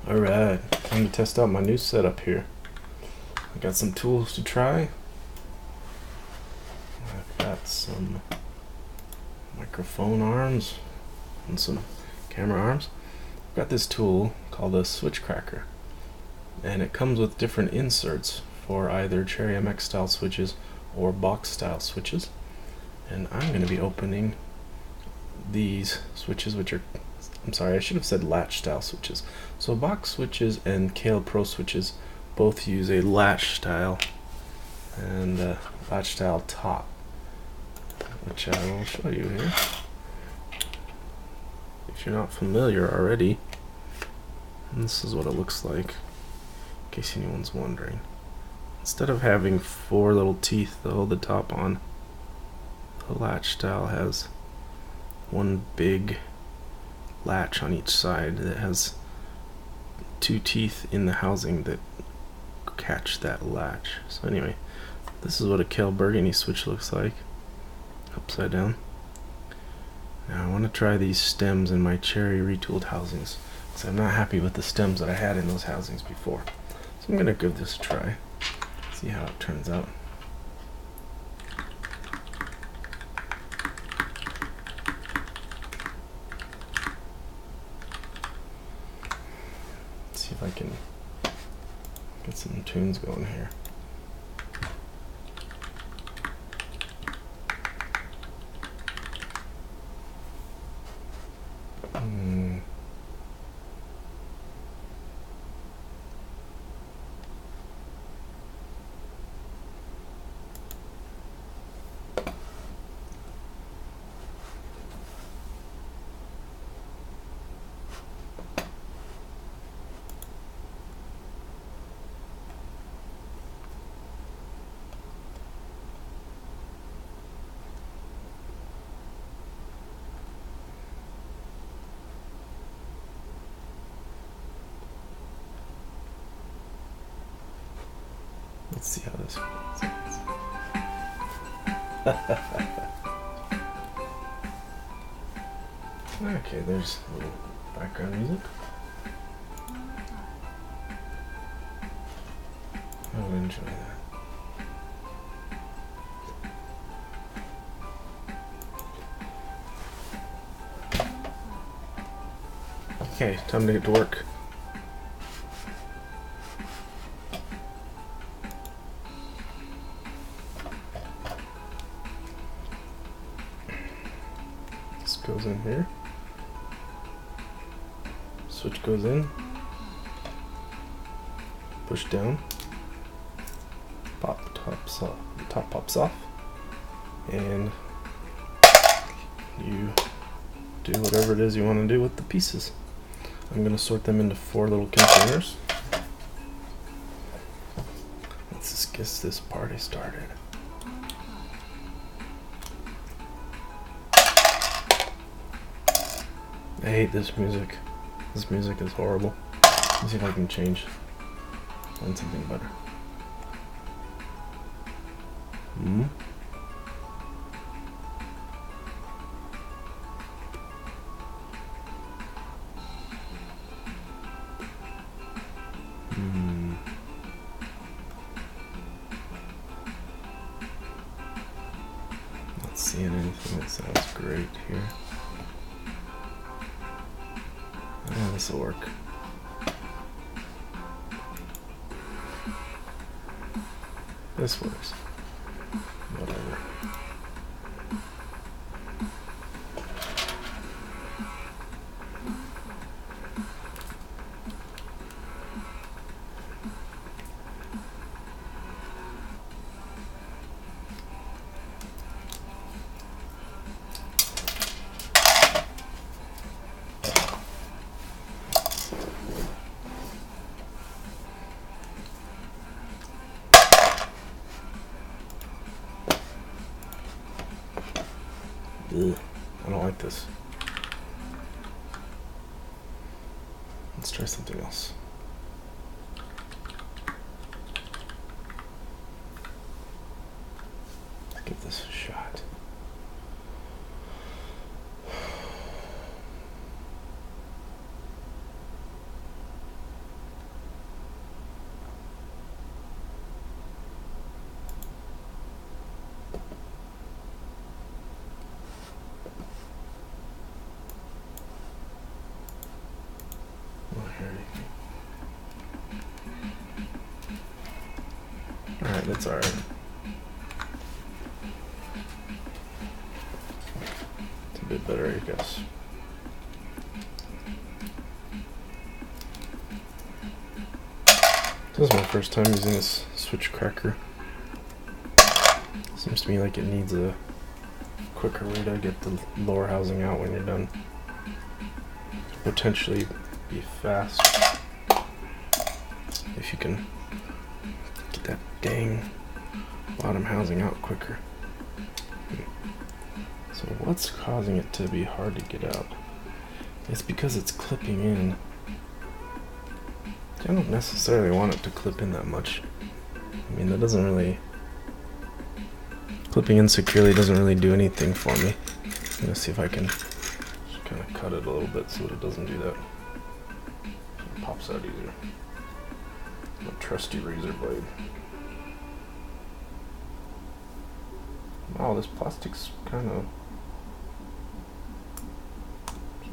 Alright, time to test out my new setup here. I got some tools to try. I've got some microphone arms and some camera arms. I've got this tool called a switch cracker, and it comes with different inserts for either Cherry MX style switches or box style switches. And I'm going to be opening these switches, which are, I'm sorry, I should have said latch style switches. So box switches and Kailh Pro switches both use a latch style and a latch style top, which I will show you here. If you're not familiar already, this is what it looks like, in case anyone's wondering. Instead of having 4 little teeth to hold the top on, the latch style has one big latch on each side that has 2 teeth in the housing that catch that latch. So anyway, this is what a Kailh burgundy switch looks like, upside down. Now I want to try these stems in my Cherry retooled housings, because I'm not happy with the stems that I had in those housings before. So I'm going to give this a try, see how it turns out. See if I can get some tunes going here. Let's see how this sounds. Okay, there's a little background music. I would enjoy that. Okay, time to get to work. This goes in here. Switch goes in. Push down. Top pops off. And you do whatever it is you want to do with the pieces. I'm going to sort them into 4 little containers. Let's just get this party started. I hate this music. This music is horrible. Let's see if I can find something better. Not seeing anything that sounds great here. Oh, this will work. This works. Whatever. Ugh, I don't like this. Let's try something else. Let's give this a shot. That's alright. It's a bit better, I guess. This is my first time using this switch cracker. Seems to me like it needs a quicker way to get the lower housing out when you're done. Potentially be fast if you can get that dang bottom housing out quicker. So what's causing it to be hard to get out? It's because it's clipping in. I don't necessarily want it to clip in that much. I mean, that doesn't really... Clipping in securely doesn't really do anything for me. I'm gonna see if I can just kind of cut it a little bit so that it doesn't do that. So it pops out easier. My trusty razor blade. Wow, this plastic's kind of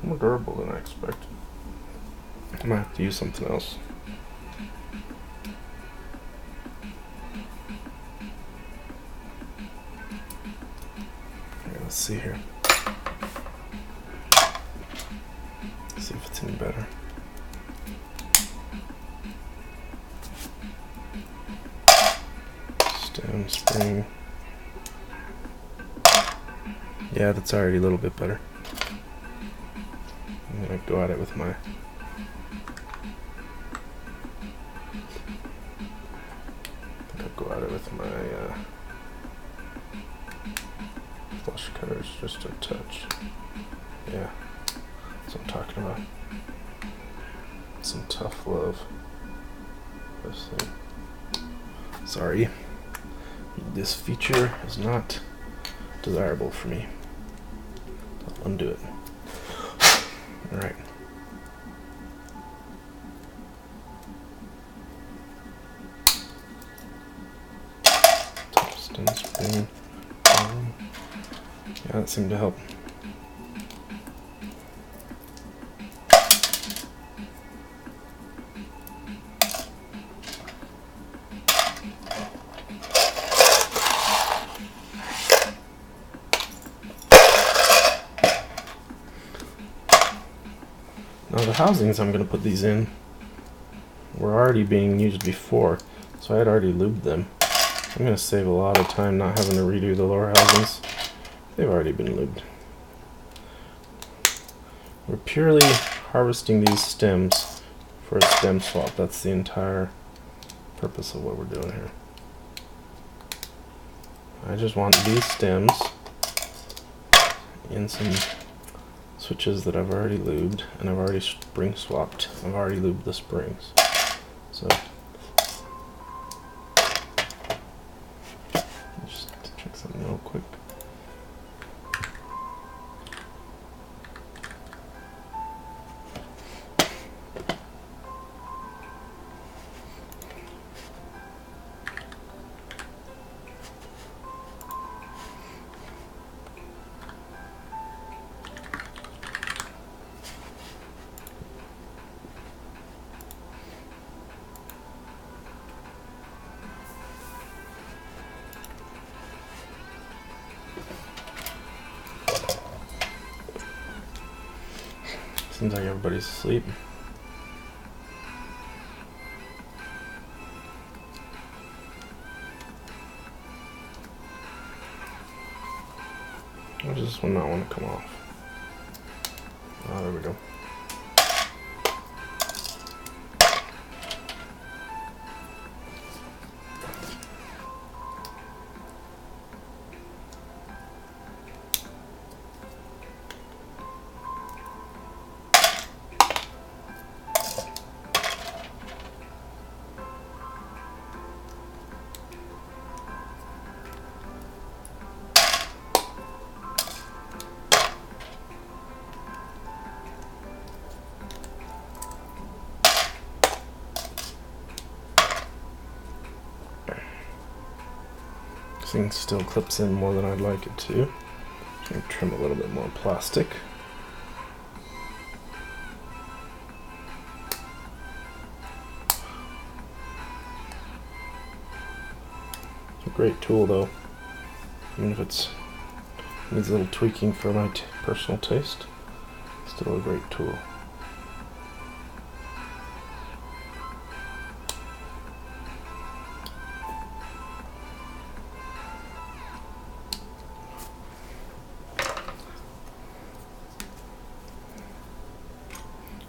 more durable than I expected. I might have to use something else. Let's see here. See if it's any better. Stem, spring. Yeah, that's already a little bit better. I'm gonna go at it with my... I think I'll go at it with my flush cutters just a touch. Yeah, that's what I'm talking about. Some tough love. This thing. Sorry, this feature is not desirable for me. I'll undo it. Alright. Top stem spring. Yeah, that seemed to help. Now the housings I'm going to put these in were already being used before, so I had already lubed them. I'm going to save a lot of time not having to redo the lower housings. They've already been lubed. We're purely harvesting these stems for a stem swap. That's the entire purpose of what we're doing here. I just want these stems in some switches that I've already lubed, and I've already spring swapped. I've already lubed the springs. So just check something real quick. Seems like everybody's asleep. Or does this one not want to come off? Oh, there we go. This thing still clips in more than I'd like it to. I'm going to trim a little bit more plastic. great tool though, even if it needs a little tweaking for my personal taste. Still a great tool.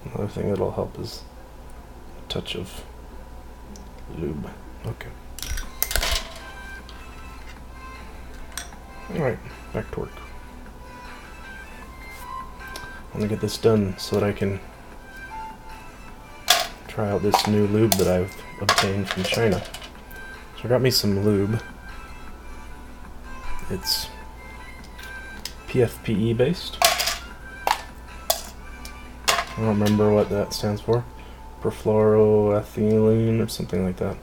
Another thing that'll help is a touch of lube. Okay. Alright, back to work. I'm gonna get this done so that I can try out this new lube that I've obtained from China. So I got me some lube. It's PFPE based. I don't remember what that stands for. Perfluoroethylene or something like that.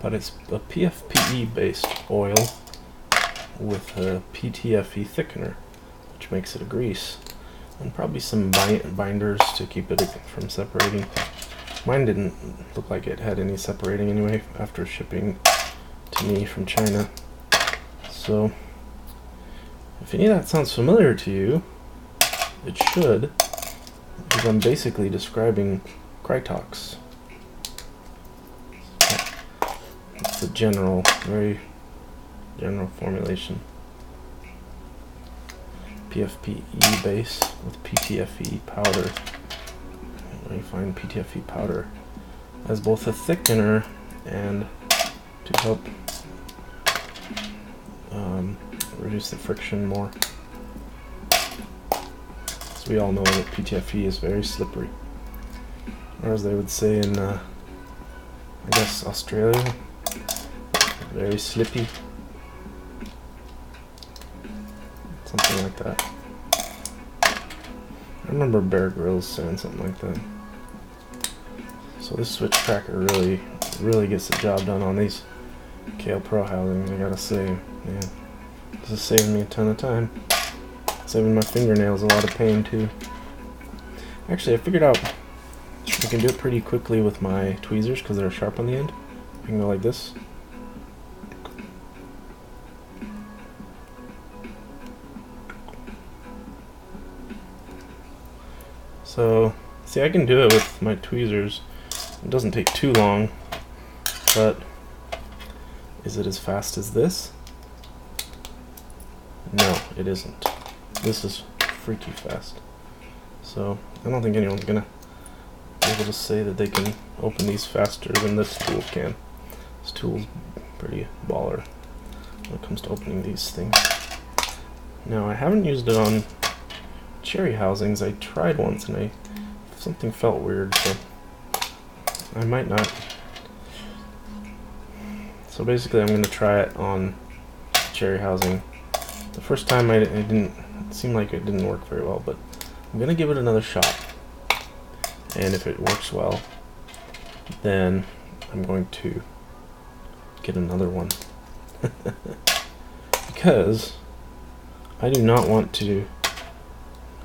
But it's a PFPE based oil with a PTFE thickener, which makes it a grease. And probably some binders to keep it from separating. Mine didn't look like it had any separating anyway after shipping to me from China. So, if any of that sounds familiar to you, it should, because I'm basically describing Krytox. It's a general, very general formulation. PFPE base with PTFE powder. I find PTFE powder as both a thickener and to help reduce the friction more. So we all know that PTFE is very slippery, or as they would say in I guess Australia, very slippy. Something like that. I remember Bear Grylls saying something like that. So this switch tracker really gets the job done on these Kailh Pro housings, I gotta say. Man, this is saving me a ton of time. Saving my fingernails a lot of pain too. Actually, I figured out I can do it pretty quickly with my tweezers because they're sharp on the end. I can go like this. So, see, I can do it with my tweezers. It doesn't take too long, but is it as fast as this? No, it isn't. This is freaky fast. So, I don't think anyone's gonna be able to say that they can open these faster than this tool can. This tool's pretty baller when it comes to opening these things. Now, I haven't used it on cherry housings. I tried once and something felt weird, so I might not. So basically I'm going to try it on cherry housing. The first time it seemed like it didn't work very well, but I'm going to give it another shot. And if it works well, then I'm going to get another one. Because I do not want to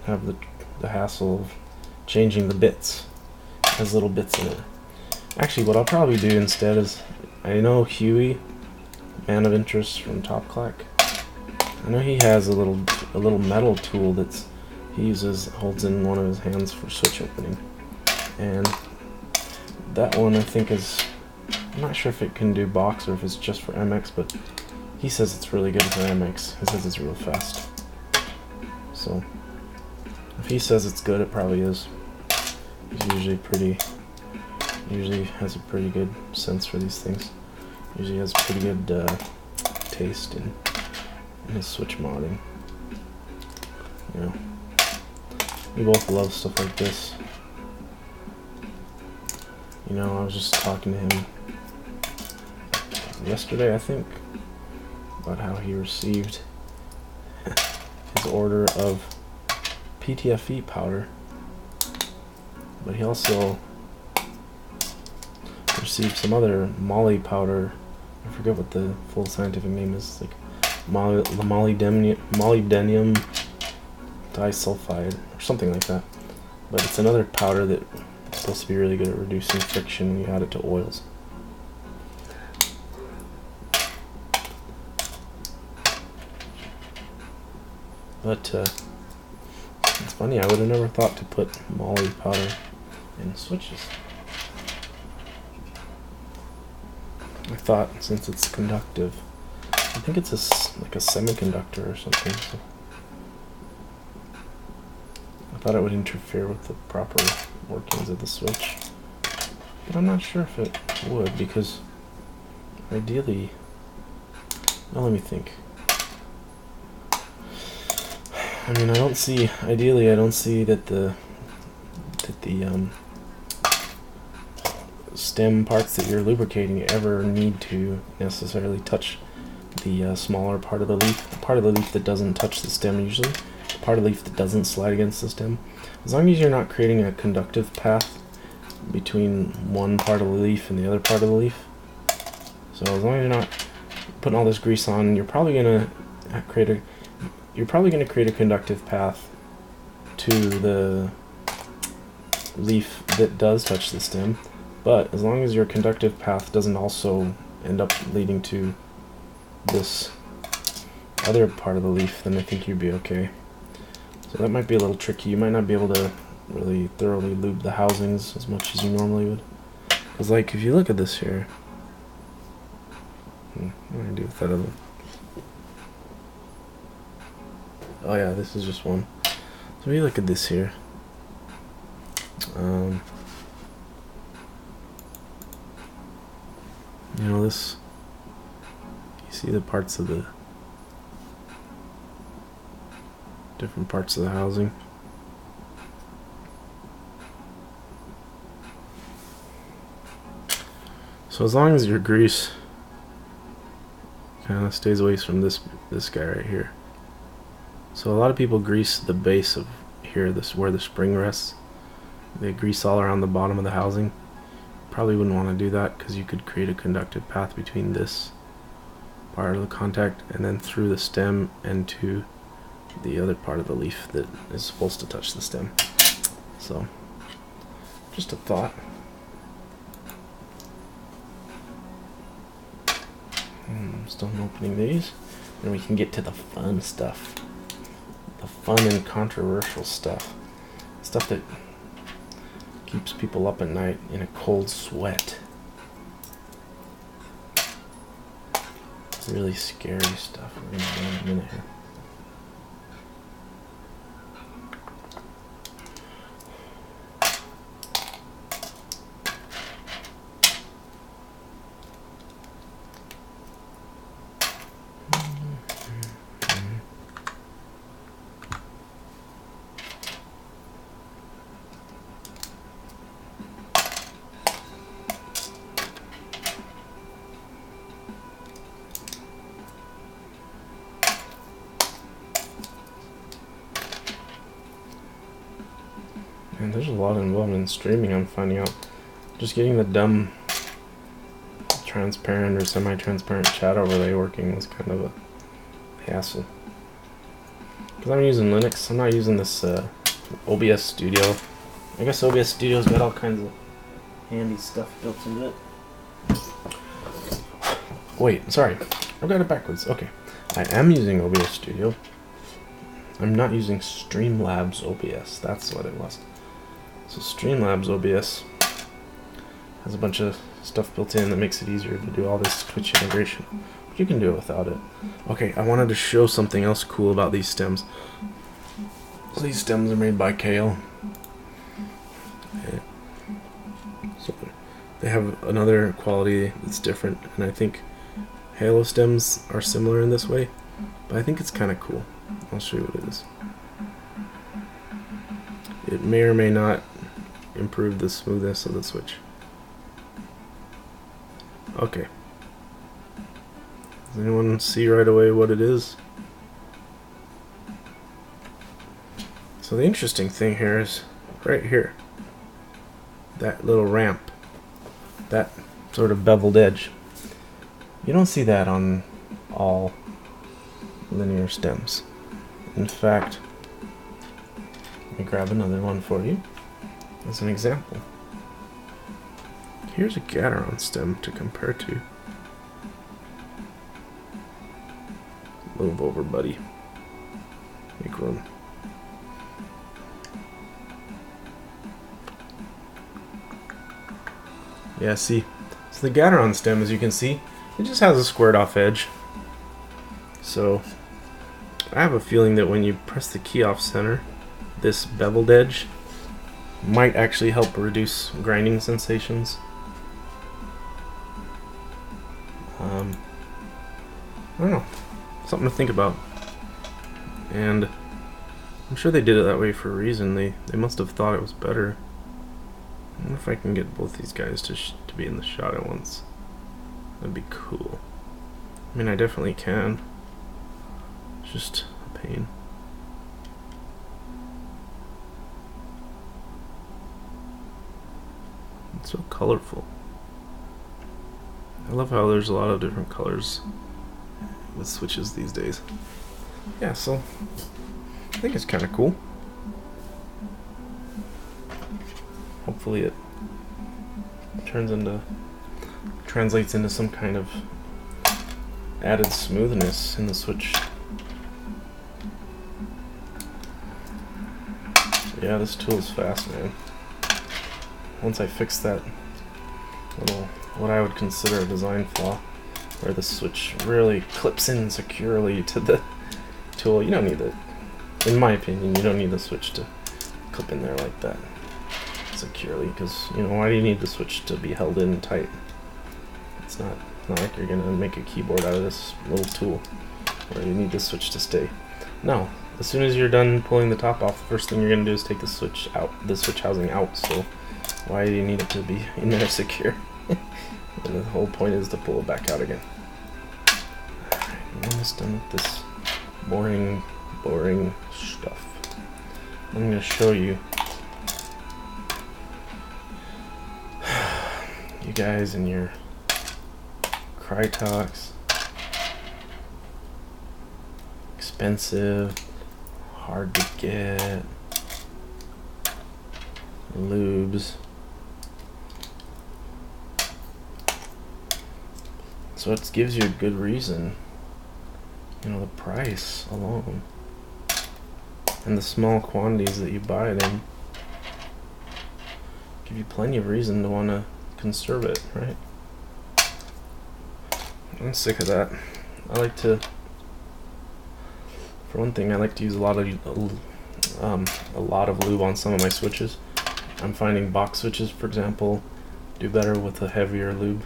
have the hassle of changing the bits. It has little bits in it. Actually, what I'll probably do instead is, I know Huey, Man of Interest from Top Clack, I know he has a little metal tool that's holds in one of his hands for switch opening, and that one I think is, I'm not sure if it can do box or if it's just for MX, but he says it's really good for MX. He says it's real fast. So if he says it's good, it probably is. He's usually has a pretty good sense for these things. Usually has pretty good taste in his switch modding. You know, we both love stuff like this. You know, I was just talking to him yesterday, I think, about how he received his order of PTFE powder, but he also received some other moly powder. I forget what the full scientific name is, like molybdenum disulfide or something like that. But it's another powder that's supposed to be really good at reducing friction when you add it to oils. But it's funny, I would have never thought to put moly powder in switches. I thought, since it's conductive, I think it's like a semiconductor or something. So I thought it would interfere with the proper workings of the switch. But I'm not sure if it would, because ideally, well, let me think. I mean, I don't see that the stem parts that you're lubricating ever need to necessarily touch the smaller part of the leaf, the part of the leaf that doesn't touch the stem usually, the part of the leaf that doesn't slide against the stem. As long as you're not creating a conductive path between one part of the leaf and the other part of the leaf, so as long as you're not putting all this grease on, you're probably gonna create a conductive path to the leaf that does touch the stem. But as long as your conductive path doesn't also end up leading to this other part of the leaf, then I think you'd be okay. So that might be a little tricky. You might not be able to really thoroughly lube the housings as much as you normally would. Because like, if you look at this here, what do I do with that other? Oh yeah, this is just one. So if you look at this here, you know, this, you see the parts of the different parts of the housing. So as long as your grease kind of stays away from this guy right here. So a lot of people grease the base of here, this where the spring rests. They grease all around the bottom of the housing. Probably wouldn't want to do that, because you could create a conductive path between this part of the contact and then through the stem and to the other part of the leaf that is supposed to touch the stem. So, just a thought. Still opening these, and we can get to the fun stuff. The fun and controversial stuff. Stuff that keeps people up at night in a cold sweat. Really scary stuff. We're gonna do in a minute here. And there's a lot involved in streaming, I'm finding out. Just getting the dumb transparent or semi-transparent chat overlay working was kind of a hassle. Because I'm using Linux, I'm not using this OBS Studio. I guess OBS Studio's got all kinds of handy stuff built into it. Wait, sorry, I've got it backwards. Okay, I am using OBS Studio. I'm not using Streamlabs OBS, that's what it was. So Streamlabs OBS has a bunch of stuff built in that makes it easier to do all this Twitch integration. But you can do it without it. Okay, I wanted to show something else cool about these stems. So these stems are made by Kailh. So they have another quality that's different, and I think Halo stems are similar in this way, but I think it's kind of cool. I'll show you what it is. It may or may not improve the smoothness of the switch. Okay. Does anyone see right away what it is? So the interesting thing here is right here. That little ramp. That sort of beveled edge. You don't see that on all linear stems. In fact, let me grab another one for you as an example. Here's a Gateron stem to compare to. Move over, buddy. Make room. Yeah, see, so the Gateron stem, as you can see, it just has a squared off edge. So I have a feeling that when you press the key off center, this beveled edge might actually help reduce grinding sensations. I don't know, something to think about. And I'm sure they did it that way for a reason. They must have thought it was better. I wonder if I can get both these guys to be in the shot at once. That'd be cool. I mean, I definitely can. It's just a pain. It's so colorful. I love how there's a lot of different colors with switches these days. Yeah, so I think it's kind of cool. Hopefully it translates into some kind of added smoothness in the switch. Yeah, this tool is fast, man. Once I fix that little, what I would consider a design flaw, where the switch really clips in securely to the tool, you don't need it. In my opinion, you don't need the switch to clip in there like that securely, because, you know, why do you need the switch to be held in tight? It's not like you're gonna make a keyboard out of this little tool where you need the switch to stay. No, as soon as you're done pulling the top off, the first thing you're gonna do is take the switch out, the switch housing out. So why do you need it to be in there secure? And the whole point is to pull it back out again. Alright, I'm almost done with this boring stuff. I'm gonna show you you guys and your Krytox. Expensive, hard to get, lubes. So it gives you a good reason, you know, the price alone and the small quantities that you buy it in give you plenty of reason to want to conserve it, right? I'm sick of that. I like to, for one thing, I like to use a lot of lube on some of my switches. I'm finding box switches, for example, do better with a heavier lube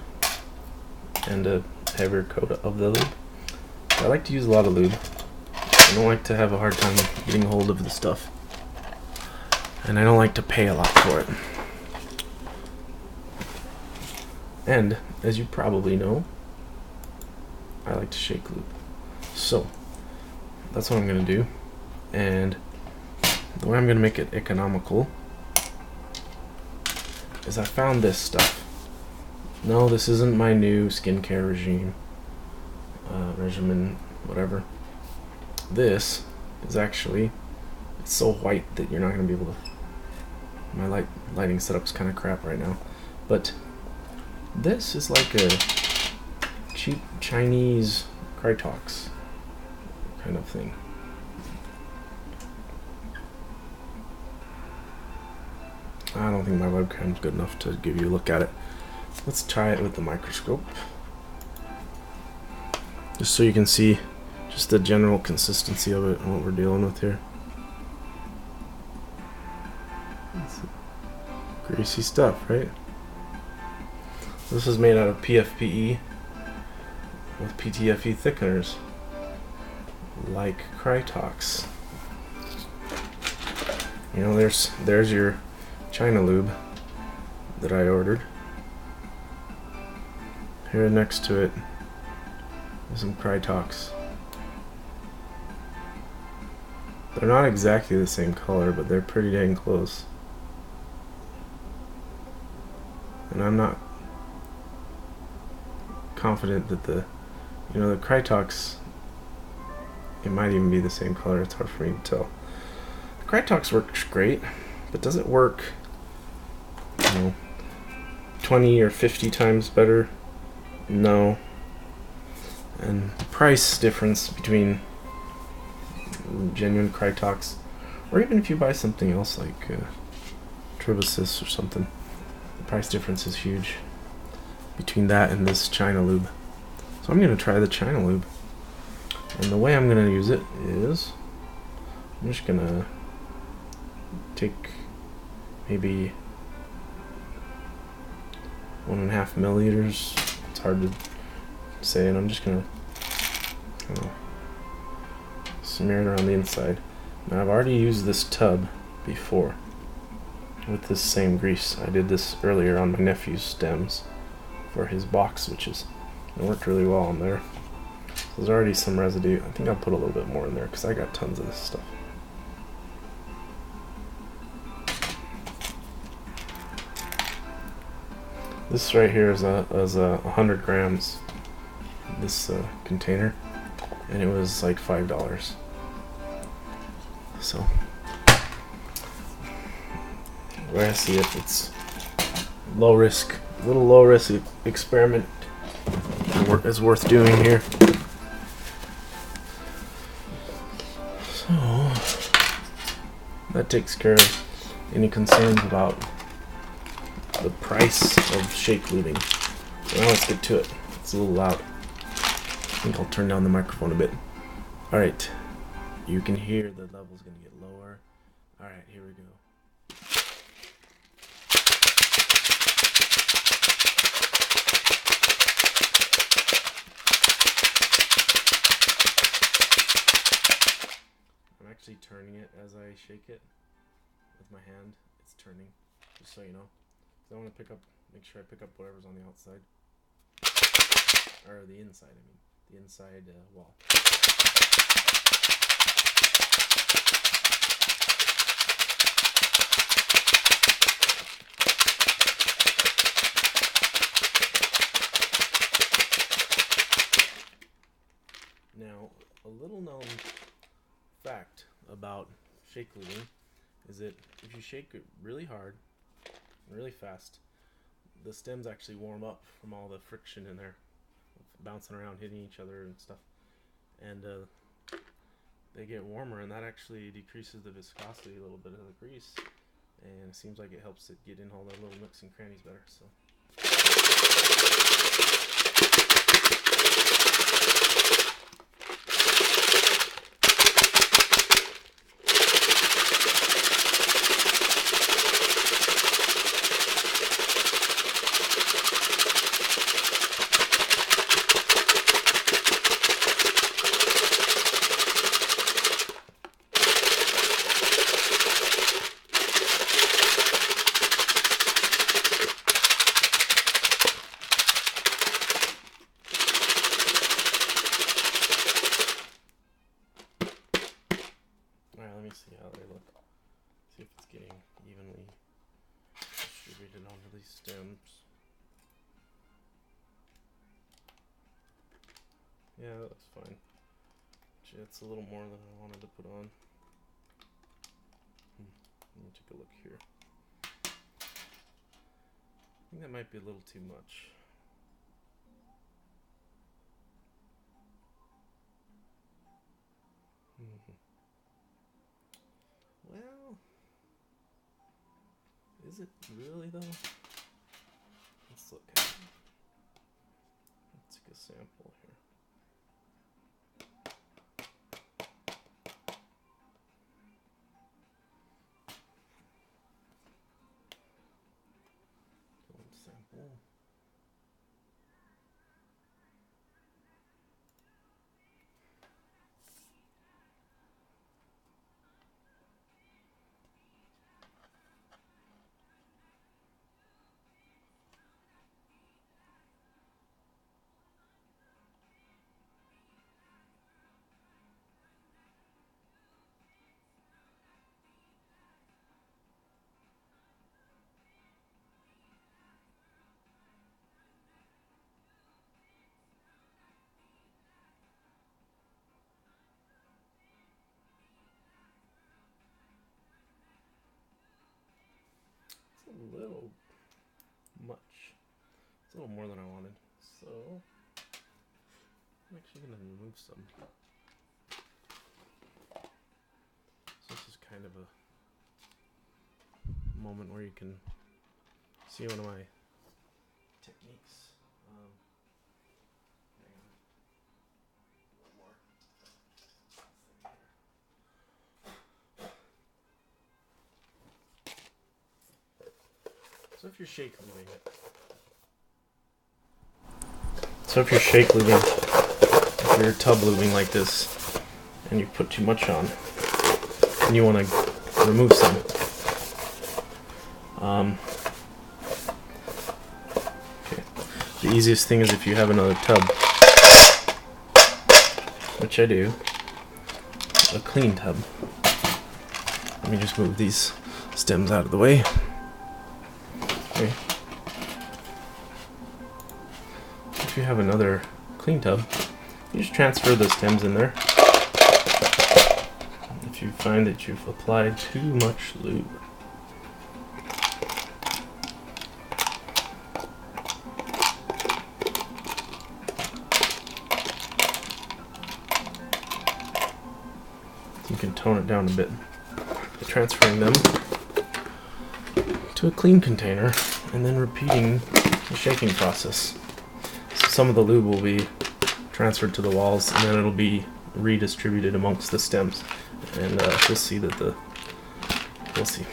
and a heavier coat of the lube. I like to use a lot of lube. I don't like to have a hard time getting a hold of the stuff, and I don't like to pay a lot for it. And as you probably know, I like to shake lube. So that's what I'm gonna do, and the way I'm gonna make it economical is I found this stuff. No, this isn't my new skincare regimen, whatever. This is actually, it's so white that you're not gonna be able to. My lighting setup's kind of crap right now, but this is like a cheap Chinese Krytox kind of thing. I don't think my webcam's good enough to give you a look at it. Let's try it with the microscope, just so you can see just the general consistency of it and what we're dealing with here. It's greasy stuff, right? This is made out of PFPE with PTFE thickeners, like Krytox. You know, there's your China lube that I ordered. Here next to it is some Krytox. They're not exactly the same color, but they're pretty dang close. And I'm not confident that the Krytox, it might even be the same color. It's hard for me to tell. The Krytox works great, but does it work, 20 or 50 times better? No. And the price difference between genuine Krytox, or even if you buy something else like Tribosys or something, the price difference is huge between that and this China lube. So I'm going to try the China lube. And the way I'm going to use it is, I'm just going to take maybe 1.5 milliliters. It's hard to say, and I'm just going to smear it around the inside. Now I've already used this tub before with this same grease. I did this earlier on my nephew's stems for his box switches. It worked really well on there. There's already some residue. I think I'll put a little bit more in there because I got tons of this stuff. This right here is a 100 grams, this container, and it was like $5. So, the way I see it, it's low risk, a little low risk experiment. It's worth doing here. So that takes care of any concerns about the price of shake lubing. So now let's get to it. It's a little loud. I think I'll turn down the microphone a bit. Alright, you can hear the level's gonna get lower. Alright, here we go. I'm actually turning it as I shake it with my hand. It's turning, just so you know. I want to make sure I pick up whatever's on the outside. Or the inside, I mean. The inside wall. Now, a little known fact about shake lubing is that if you shake it really hard, really fast, the stems actually warm up from all the friction in there, bouncing around, hitting each other and stuff, and they get warmer, and that actually decreases the viscosity a little bit of the grease, and it seems like it helps it get in all the little nooks and crannies better. So let me see how they look. See if it's getting evenly distributed onto these stems. Yeah, that looks fine. Actually, that's a little more than I wanted to put on. Let me take a look here. I think that might be a little too much. Well, is it really though? Let's look at it. Let's take a sample here. Gold sample. It's a little much. It's a little more than I wanted. So I'm actually gonna remove some. kind of a moment where you can see one of my techniques. Hang on. A little more. So if you're shake lubing it. So if you're shake lubing, if you're tub lubing like this, and you put too much on, and you want to remove some, okay. The easiest thing is if you have another tub, which I do, a clean tub. Let me just move these stems out of the way. Okay. If you have another clean tub, you just transfer the stems in there. If you find that you've applied too much lube, you can tone it down a bit by transferring them to a clean container and then repeating the shaking process. So some of the lube will be transferred to the walls and then it'll be redistributed amongst the stems, and you'll see that we'll see.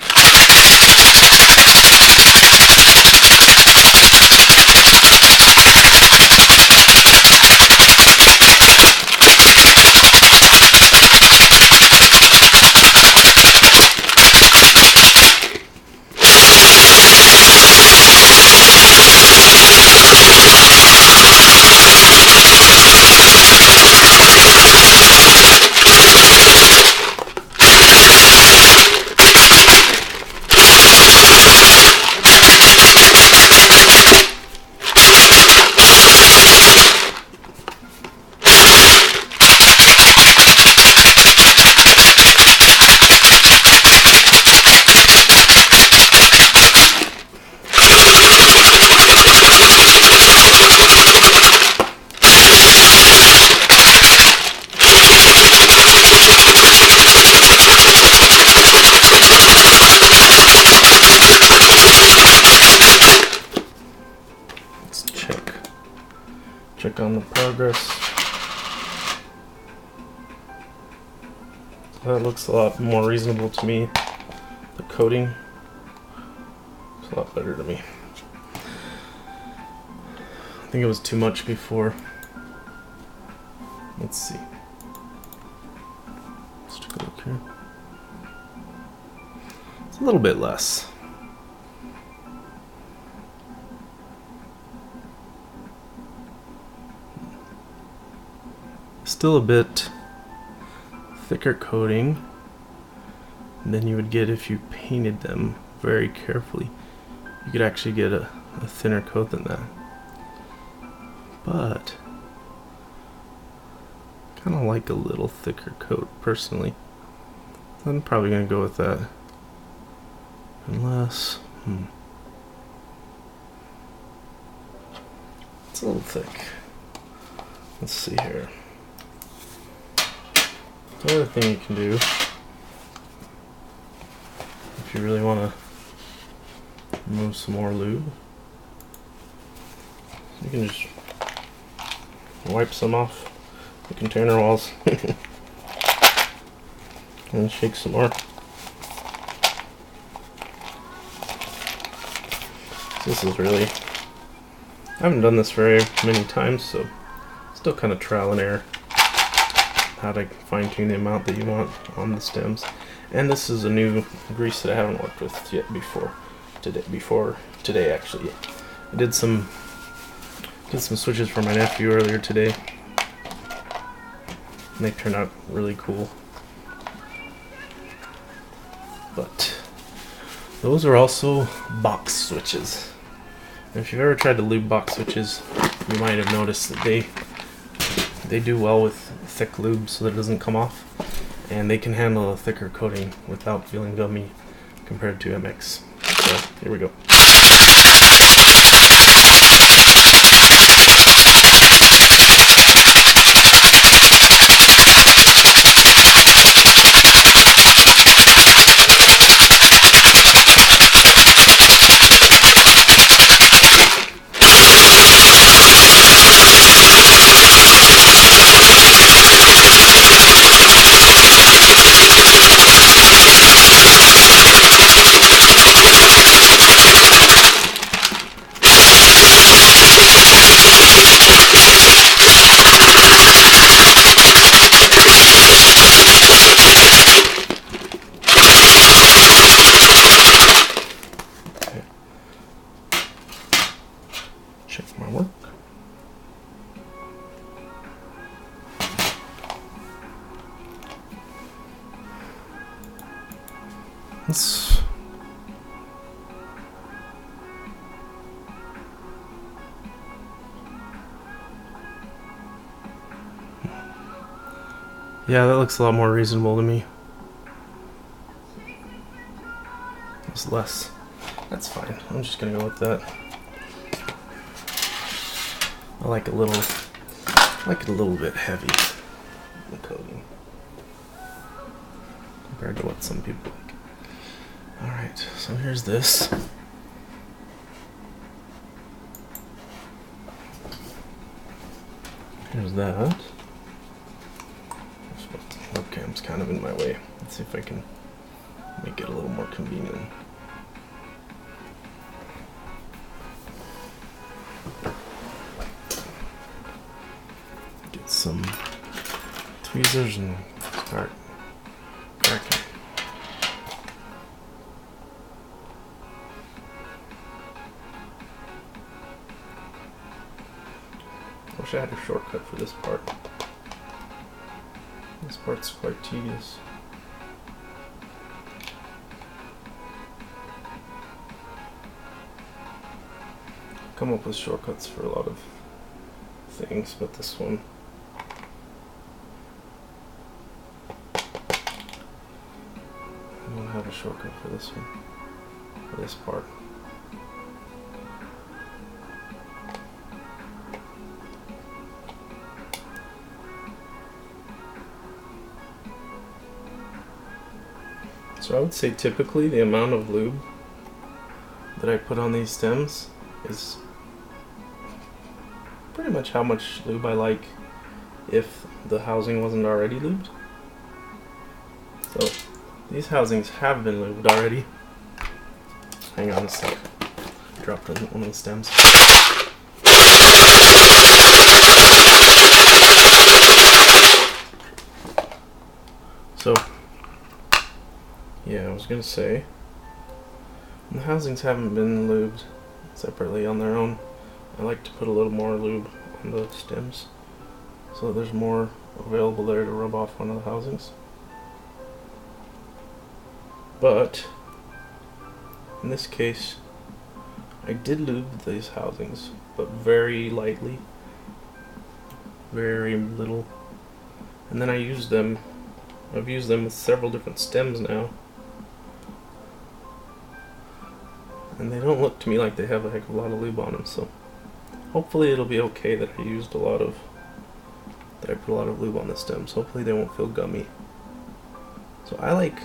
Check on the progress. That looks a lot more reasonable to me. The coating is a lot better to me. I think it was too much before. Let's see. Let's take a look here. It's a little bit less. Still a bit thicker coating than you would get if you painted them very carefully. You could actually get a thinner coat than that. But kind of like a little thicker coat personally. I'm probably going to go with that. Unless it's a little thick. Let's see here. The other thing you can do, if you really want to remove some more lube, you can just wipe some off the container walls and shake some more. This is really, I haven't done this very many times, so still kind of trial and error how to fine tune the amount that you want on the stems. And this is a new grease that I haven't worked with yet before today actually. I did some switches for my nephew earlier today, and they turned out really cool. But those are also box switches. And if you've ever tried to lube box switches, you might have noticed that they do well with thick lube so that it doesn't come off, and they can handle a thicker coating without feeling gummy compared to MX. So here we go. Yeah, that looks a lot more reasonable to me. It's less. That's fine. I'm just gonna go with that. I like it a little bit heavy, the coating, compared to what some people like. Alright, so here's this. Here's that. Webcam's kind of in my way. Let's see if I can make it a little more convenient. Get some tweezers and start cracking. Wish I had a shortcut for this part. This part's quite tedious. Come up with shortcuts for a lot of things, but this one I don't have a shortcut for this one, for this part. So I would say typically the amount of lube that I put on these stems is pretty much how much lube I like if the housing wasn't already lubed. So these housings have been lubed already. Hang on a sec. Dropped on one of the stems. So yeah, I was gonna say, when the housings haven't been lubed separately on their own, I like to put a little more lube on the stems so that there's more available there to rub off onto the housings. But in this case, I did lube these housings, but very lightly, very little, and then I used them. I've used them with several different stems now, and they don't look to me like they have a heck of a lot of lube on them, so hopefully it'll be okay that I put a lot of lube on the stems. Hopefully they won't feel gummy. So I like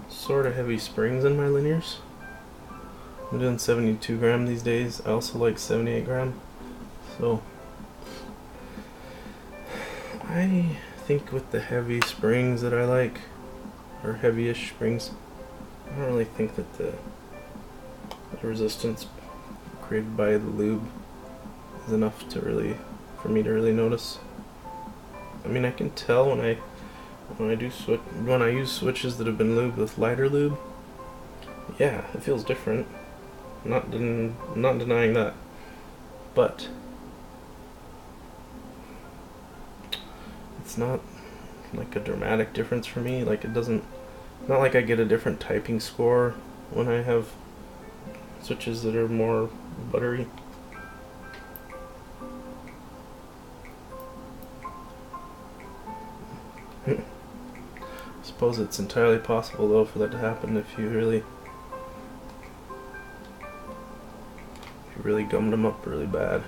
sort of heavy springs in my linears. I'm doing 72 gram these days. I also like 78 gram. So I think with the heavy springs that I like, or heavy-ish springs, I don't really think that the resistance created by the lube is enough for me to really notice. I mean, I can tell when I use switches that have been lubed with lighter lube. Yeah, it feels different. Not denying that, but it's not like a dramatic difference for me. Like not like I get a different typing score when I have switches that are more buttery. I suppose it's entirely possible though for that to happen if you really gummed them up really bad.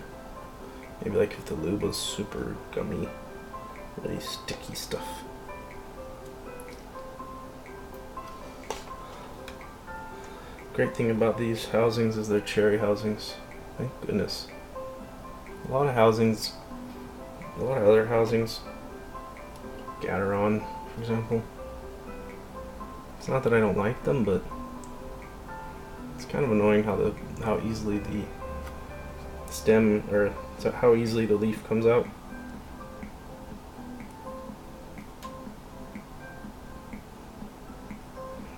Maybe like if the lube was super gummy, really sticky stuff. Great thing about these housings is they're cherry housings. Thank goodness. A lot of other housings, Gateron, for example. It's not that I don't like them, but it's kind of annoying how easily the stem, or how easily the leaf comes out.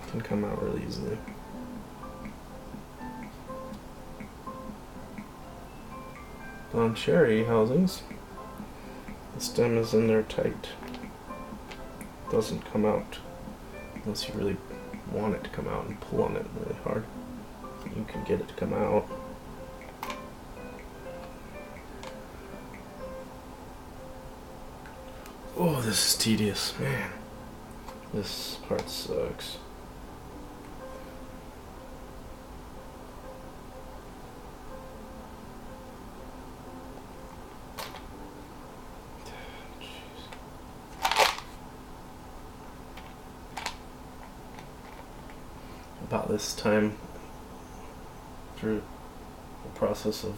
It can come out really easily. On cherry housings, the stem is in there tight. It doesn't come out unless you really want it to come out and pull on it really hard. You can get it to come out. Oh, this is tedious, man. This part sucks. About this time, through the process of,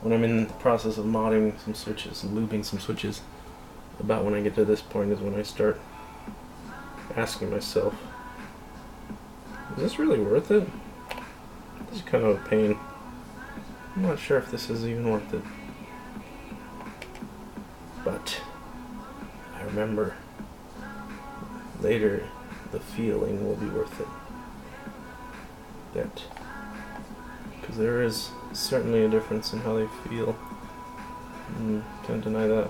when I'm in the process of modding some switches and looping some switches, about when I get to this point is when I start asking myself, is this really worth it? This is kind of a pain. I'm not sure if this is even worth it. But I remember later the feeling will be worth it. That, because there is certainly a difference in how they feel. Can't deny that.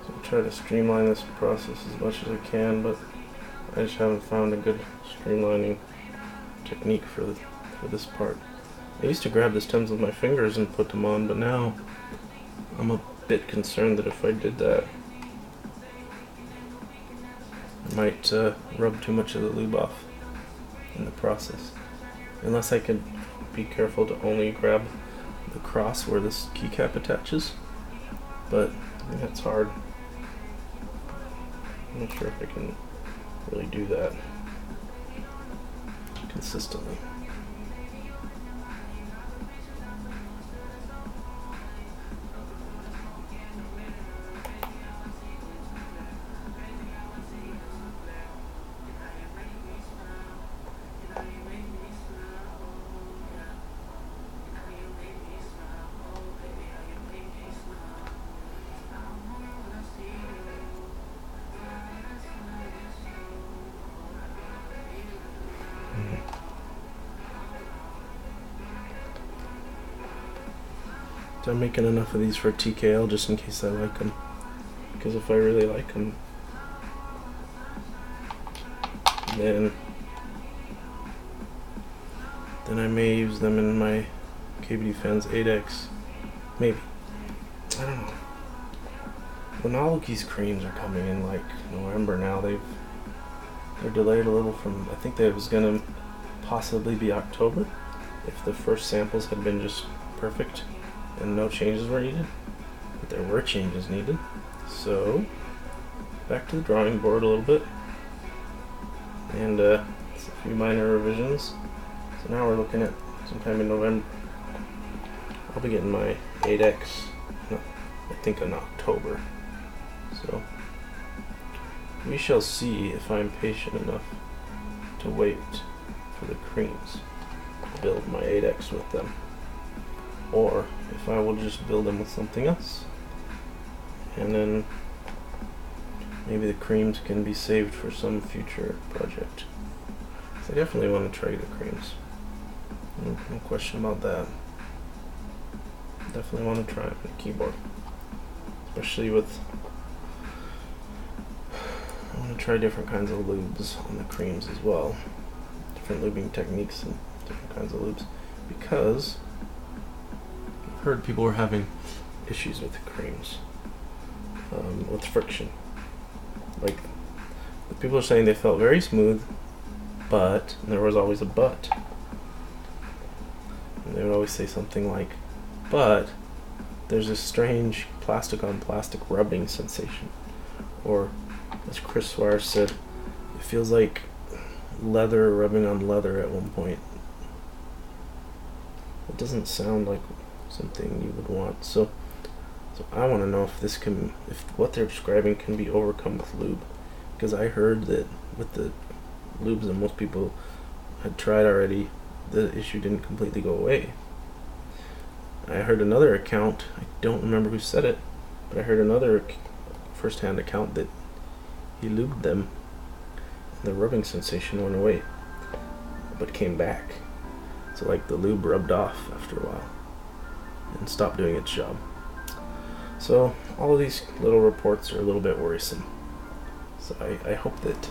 So I try to streamline this process as much as I can, but I just haven't found a good streamlining technique for this part. I used to grab the stems with my fingers and put them on, but now I'm a bit concerned that if I did that, I might rub too much of the lube off in the process. Unless I could be careful to only grab the cross where this keycap attaches, but I think that's hard. I'm not sure if I can really do that consistently. I'm making enough of these for TKL just in case I like them, because if I really like them, then I may use them in my KBD Fans 8X, maybe. I don't know. The Noloki's creams are coming in like November now. They're delayed a little from, I think that was gonna possibly be October if the first samples had been just perfect and no changes were needed, but there were changes needed. So back to the drawing board a little bit, and a few minor revisions. So now we're looking at sometime in November. I'll be getting my 8X, I think in October. So we shall see if I'm patient enough to wait for the creams to build my 8X with them, or if I will just build them with something else, and then maybe the creams can be saved for some future project. So I definitely want to try the creams. No question about that. Definitely want to try it on the keyboard, especially with, I want to try different kinds of lubes on the creams as well, different lubing techniques and different kinds of lubes, because I've heard people were having issues with the creams, with friction. Like, the people are saying they felt very smooth, but, and there was always a but, and they would always say something like, but there's this strange plastic on plastic rubbing sensation, or as Chris Suarez said, it feels like leather rubbing on leather at one point. It doesn't sound like something you would want. So I want to know if this can, if what they're describing can be overcome with lube, because I heard that with the lubes that most people had tried already, the issue didn't completely go away. I heard another account, I don't remember who said it, but I heard another first-hand account that he lubed them, and the rubbing sensation went away, but came back. So like the lube rubbed off after a while and stopped doing its job. So all of these little reports are a little bit worrisome. So I hope that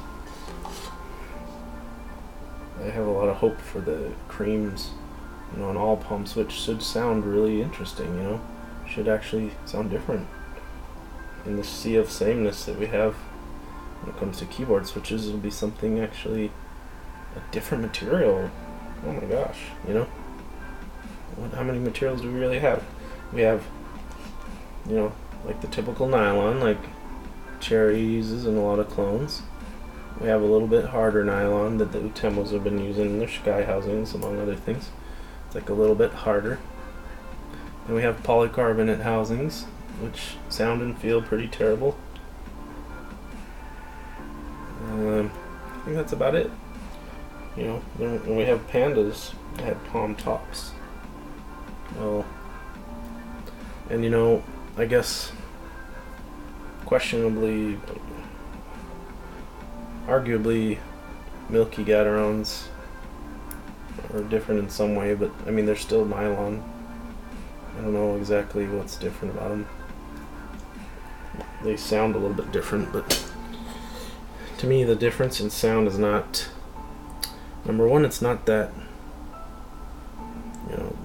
I have a lot of hope for the creams, on all pumps, which should sound really interesting, should actually sound different in the sea of sameness that we have when it comes to keyboard switches. It'll be something actually a different material. Oh my gosh, how many materials do we really have? We have, like the typical nylon, like Cherry uses in a lot of clones. We have a little bit harder nylon that the Utemos have been using in their sky housings, among other things. It's like a little bit harder. And we have polycarbonate housings, which sound and feel pretty terrible. I think that's about it. Then we have Pandas that had palm tops. Well, and I guess questionably, arguably, Milky Gaterons are different in some way, but I mean they're still nylon. I don't know exactly what's different about them. They sound a little bit different, but to me the difference in sound is not, number one, it's not that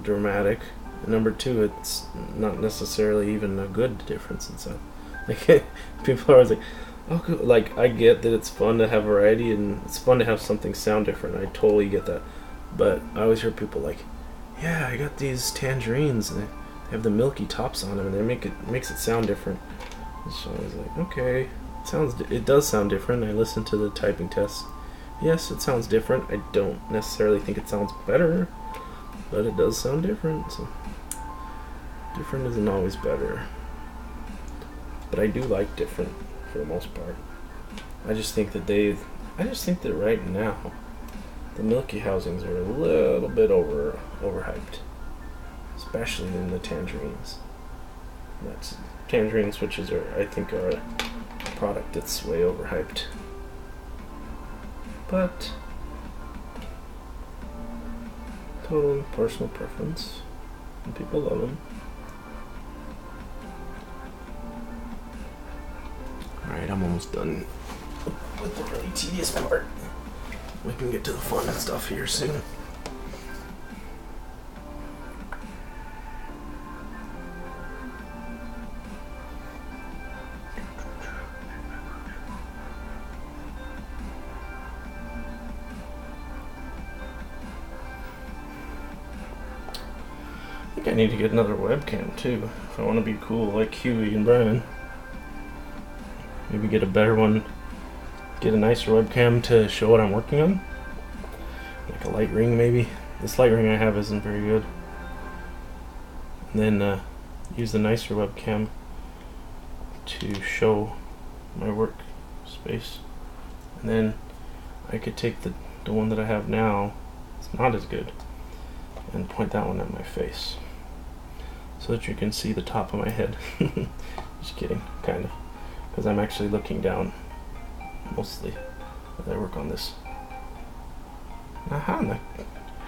dramatic, and number two, it's not necessarily even a good difference in sound. Like people are always like, oh, cool. Like I get that it's fun to have variety and it's fun to have something sound different. I totally get that, but I always hear people like, yeah, I got these tangerines and they have the milky tops on them and it makes it sound different. So I was like, okay, it does sound different. I listened to the typing tests. Yes, it sounds different. I don't necessarily think it sounds better, but it does sound different. So different isn't always better, but I do like different for the most part. I just think that right now the milky housings are a little bit overhyped, especially in the tangerines. Tangerine switches I think are a product that's way overhyped. But total personal preference, and people love them. Alright, I'm almost done with the really tedious part. We can get to the fun stuff here soon. I think I need to get another webcam too, if I want to be cool like Huey and Brian. Maybe get a better one, get a nicer webcam to show what I'm working on. Like a light ring maybe. This light ring I have isn't very good. And then use the nicer webcam to show my work space. And then I could take the one that I have now, it's not as good, and point that one at my face so that you can see the top of my head. Just kidding, kind of, because I'm actually looking down mostly as I work on this. Now how in the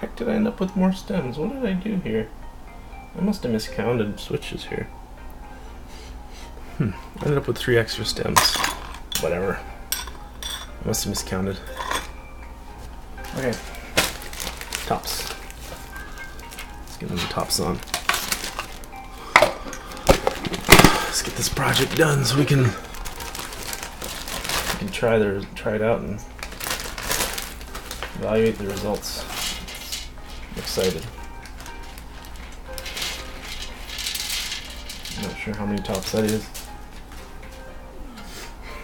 heck did I end up with more stems? What did I do here? I must have miscounted switches here. I ended up with 3 extra stems. Whatever. I must have miscounted. Okay. Tops. Let's get them the tops on. Let's get this project done so we can try it out and evaluate the results. I'm excited. I'm not sure how many tops that is.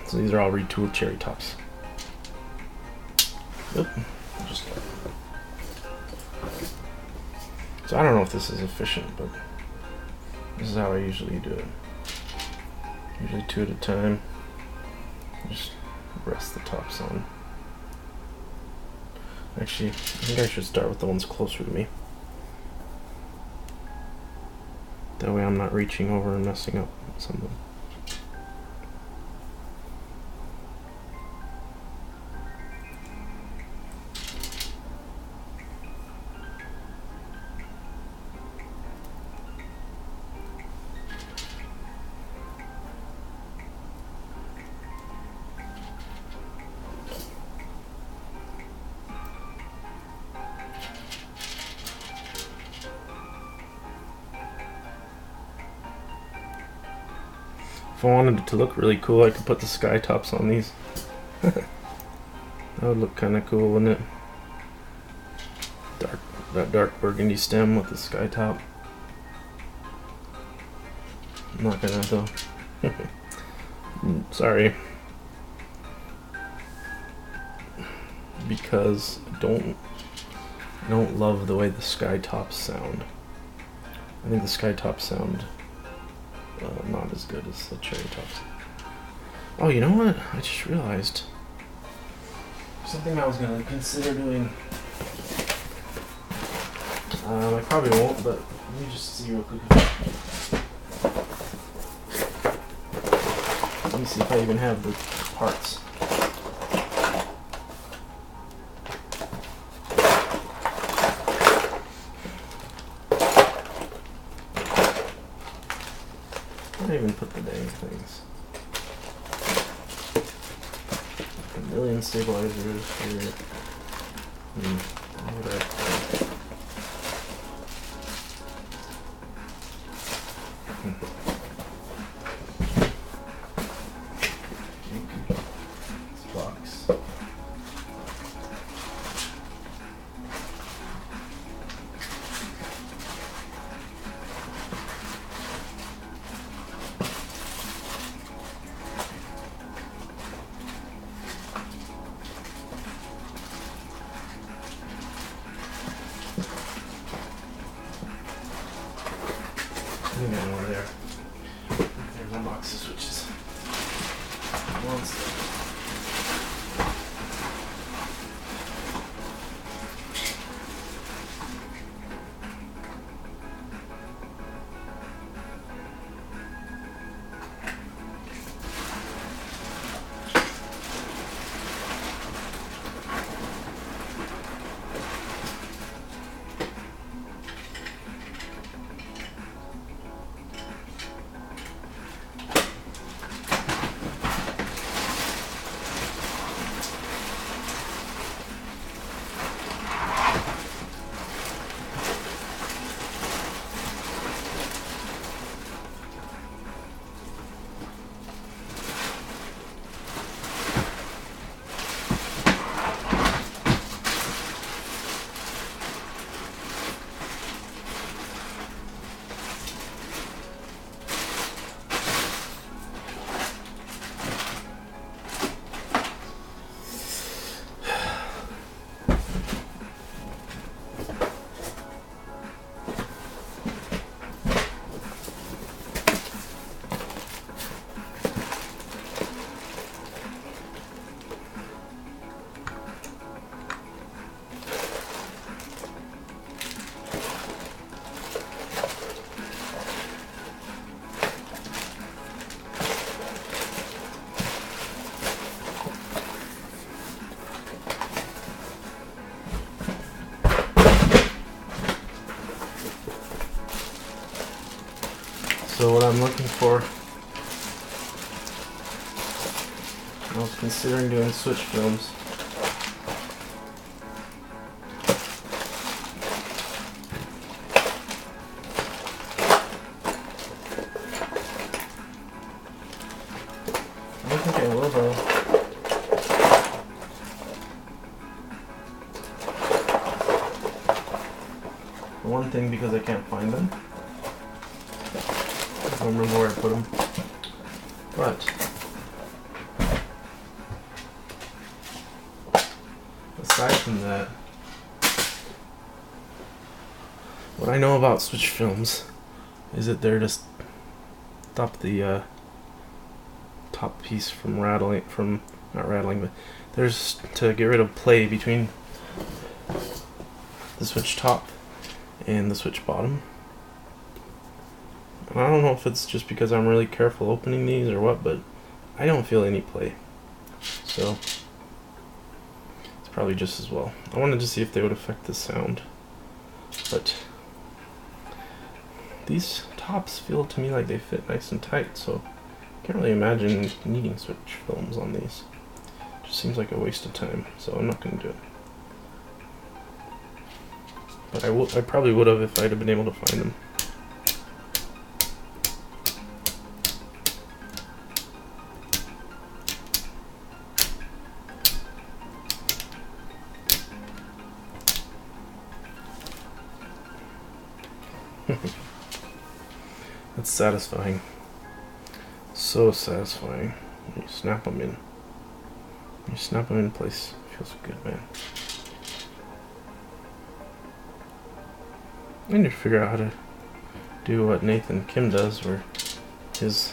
So these are all retooled cherry tops. Oop. So I don't know if this is efficient, but this is how I usually do it. Usually 2 at a time. Just rest the tops on. Actually, I think I should start with the ones closer to me. That way I'm not reaching over and messing up some of them. I wanted it to look really cool, I could put the sky tops on these. That would look kind of cool, wouldn't it? That dark burgundy stem with the sky top. I'm not gonna though. Sorry. Because I don't love the way the sky tops sound. I think the sky tops sound not as good as the cherry tops. Oh, you know what? I just realized something I was gonna consider doing. I probably won't, but let me just see real quick. Let me see if I even have the parts. I didn't even put the dang things. A million stabilizers here. What would I put? This box. Over there. There's one box of switches. One second. So what I'm looking for, I was considering doing switch films. I don't think I will though. For one thing, because I can't find them. I don't remember where I put them. But aside from that, what I know about switch films is that they're just stop the top piece from rattling, from not rattling, but there's to get rid of play between the switch top and the switch bottom. And I don't know if it's just because I'm really careful opening these or what, but I don't feel any play. So it's probably just as well. I wanted to see if they would affect the sound, but these tops feel to me like they fit nice and tight, so I can't really imagine needing switch films on these. It just seems like a waste of time, so I'm not going to do it. But I probably would have if I'd have been able to find them. That's satisfying. So satisfying. You snap them in. You snap them in place. Feels good, man. I need to figure out how to do what Nathan Kim does, where his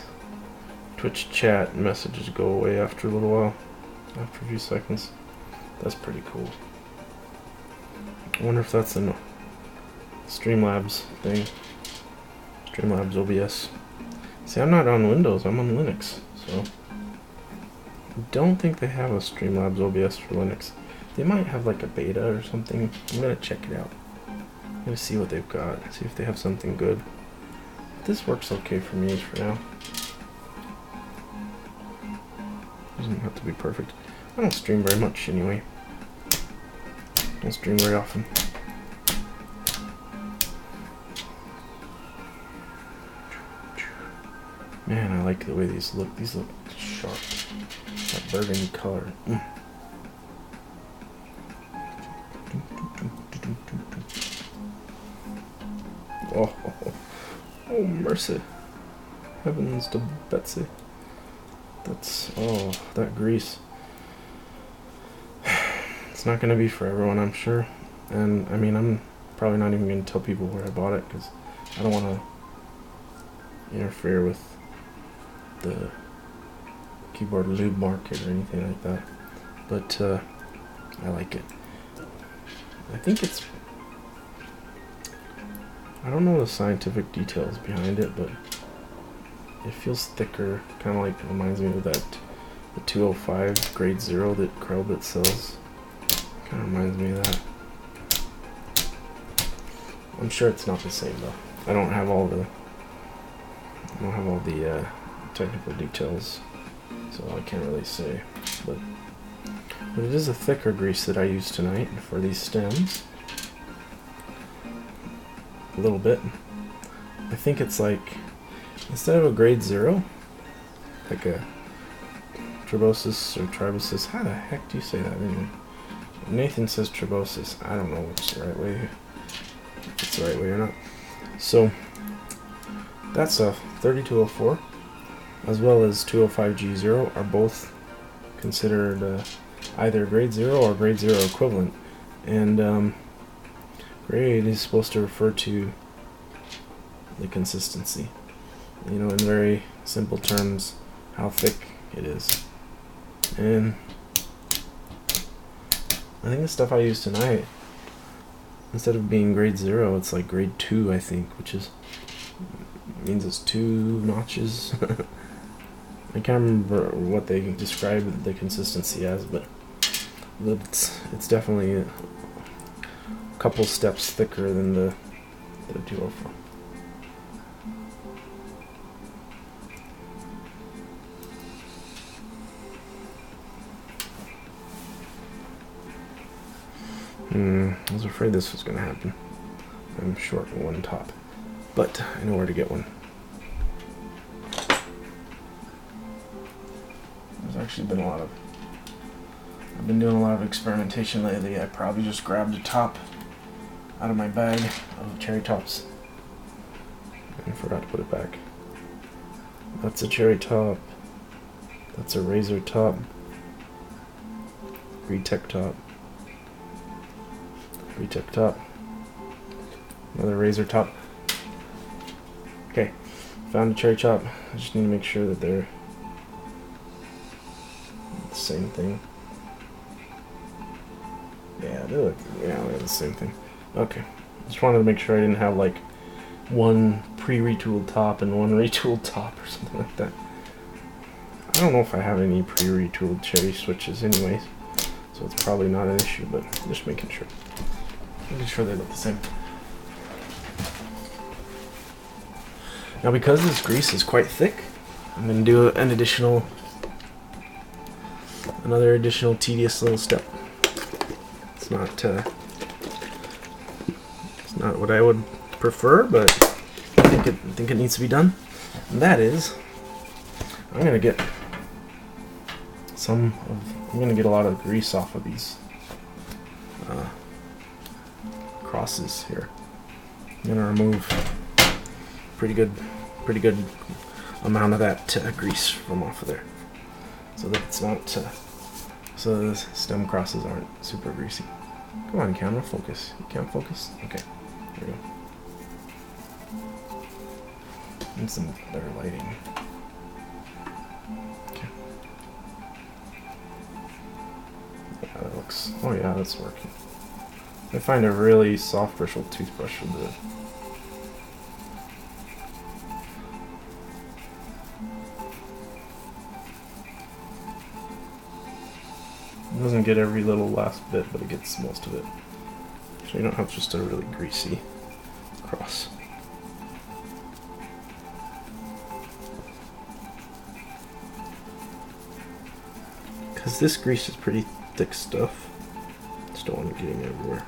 Twitch chat messages go away after a little while, after a few seconds. That's pretty cool. I wonder if that's a Streamlabs thing. Streamlabs OBS. See, I'm not on Windows, I'm on Linux, so I don't think they have a Streamlabs OBS for Linux. They might have like a beta or something. I'm gonna check it out. I'm gonna see what they've got, see if they have something good. This works okay for me for now. Doesn't have to be perfect. I don't stream very much anyway. Don't stream very often. Man, I like the way these look. These look sharp. That burgundy color. Oh, mercy. Heavens to Betsy. That's, that grease. It's not going to be for everyone, I'm sure. And, I mean, I'm probably not even going to tell people where I bought it, because I don't want to interfere with the keyboard lube market or anything like that. But, I like it. I think it's... I don't know the scientific details behind it, but it feels thicker, kind of like reminds me of that the 205 grade 0 that Kailh sells. Kind of reminds me of that. I'm sure it's not the same though. I don't have all the technical details, so I can't really say. But it is a thicker grease that I used tonight for these stems. A little bit. I think it's like, instead of a grade 0, like a tribosis or tribosis. How the heck do you say that anyway? Nathan says tribosis. I don't know what's the right way, if it's the right way or not. So that's a 3204 as well as 205G0 are both considered either grade 0 or grade 0 equivalent. And grade is supposed to refer to the consistency. You know, in very simple terms, how thick it is. And I think the stuff I used tonight, instead of being grade 0, it's like grade 2, I think, which is means it's 2 notches. I can't remember what they describe the consistency as, but it's definitely a couple steps thicker than the 204. I was afraid this was going to happen. I'm short one top, but I know where to get one. There's actually been I've been doing a lot of experimentation lately. I probably just grabbed a top out of my bag of cherry tops and forgot to put it back. That's a cherry top. That's a razor top. Retech top. Retech top. Another razor top. Okay, found a cherry top. I just need to make sure that they're the same thing. Yeah, they're the same thing. Okay, just wanted to make sure I didn't have like one pre-retooled top and one retooled top or something like that. I don't know if I have any pre-retooled cherry switches anyways, so it's probably not an issue, but just making sure. Making sure they look the same. Now, because this grease is quite thick, I'm going to do another additional tedious little step. It's not what I would prefer, but I think it needs to be done. And that is, I'm going to get a lot of grease off of these crosses here. I'm going to remove pretty good amount of that grease from off of there, so that it's not so the stem crosses aren't super greasy. Come on, camera, focus. You can't focus? Okay, there we go. Need some better lighting. Okay. Yeah, that looks. Oh yeah, that's working. I find a really soft bristle toothbrush with the. It doesn't get every little last bit, but it gets most of it. So you don't have just a really greasy cross. Because this grease is pretty thick stuff. Just don't want it getting everywhere.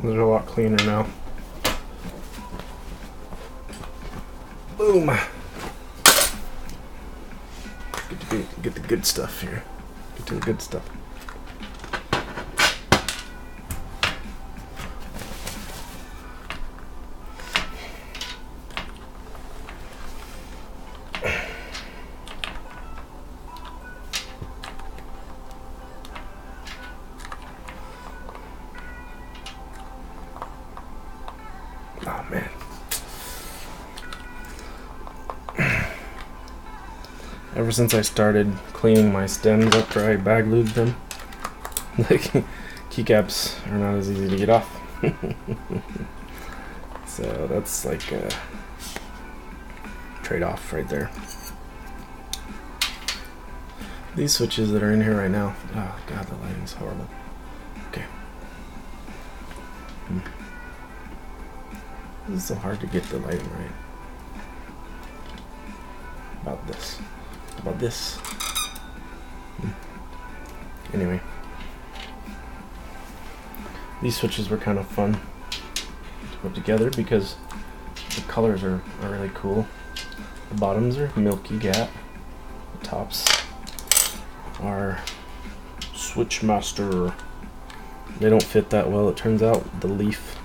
They're a lot cleaner now. Boom! Get the good stuff here. Get to the good stuff. Oh man. Ever since I started cleaning my stems after I bag lubed them, the keycaps are not as easy to get off. So that's like a trade-off right there. These switches that are in here right now, oh god, the lighting's horrible. Okay. This is so hard to get the lighting right. About this. About this. Anyway. These switches were kind of fun to put together because the colors are really cool. The bottoms are milky gap. The tops are Switchmaster. They don't fit that well, it turns out. The leaf,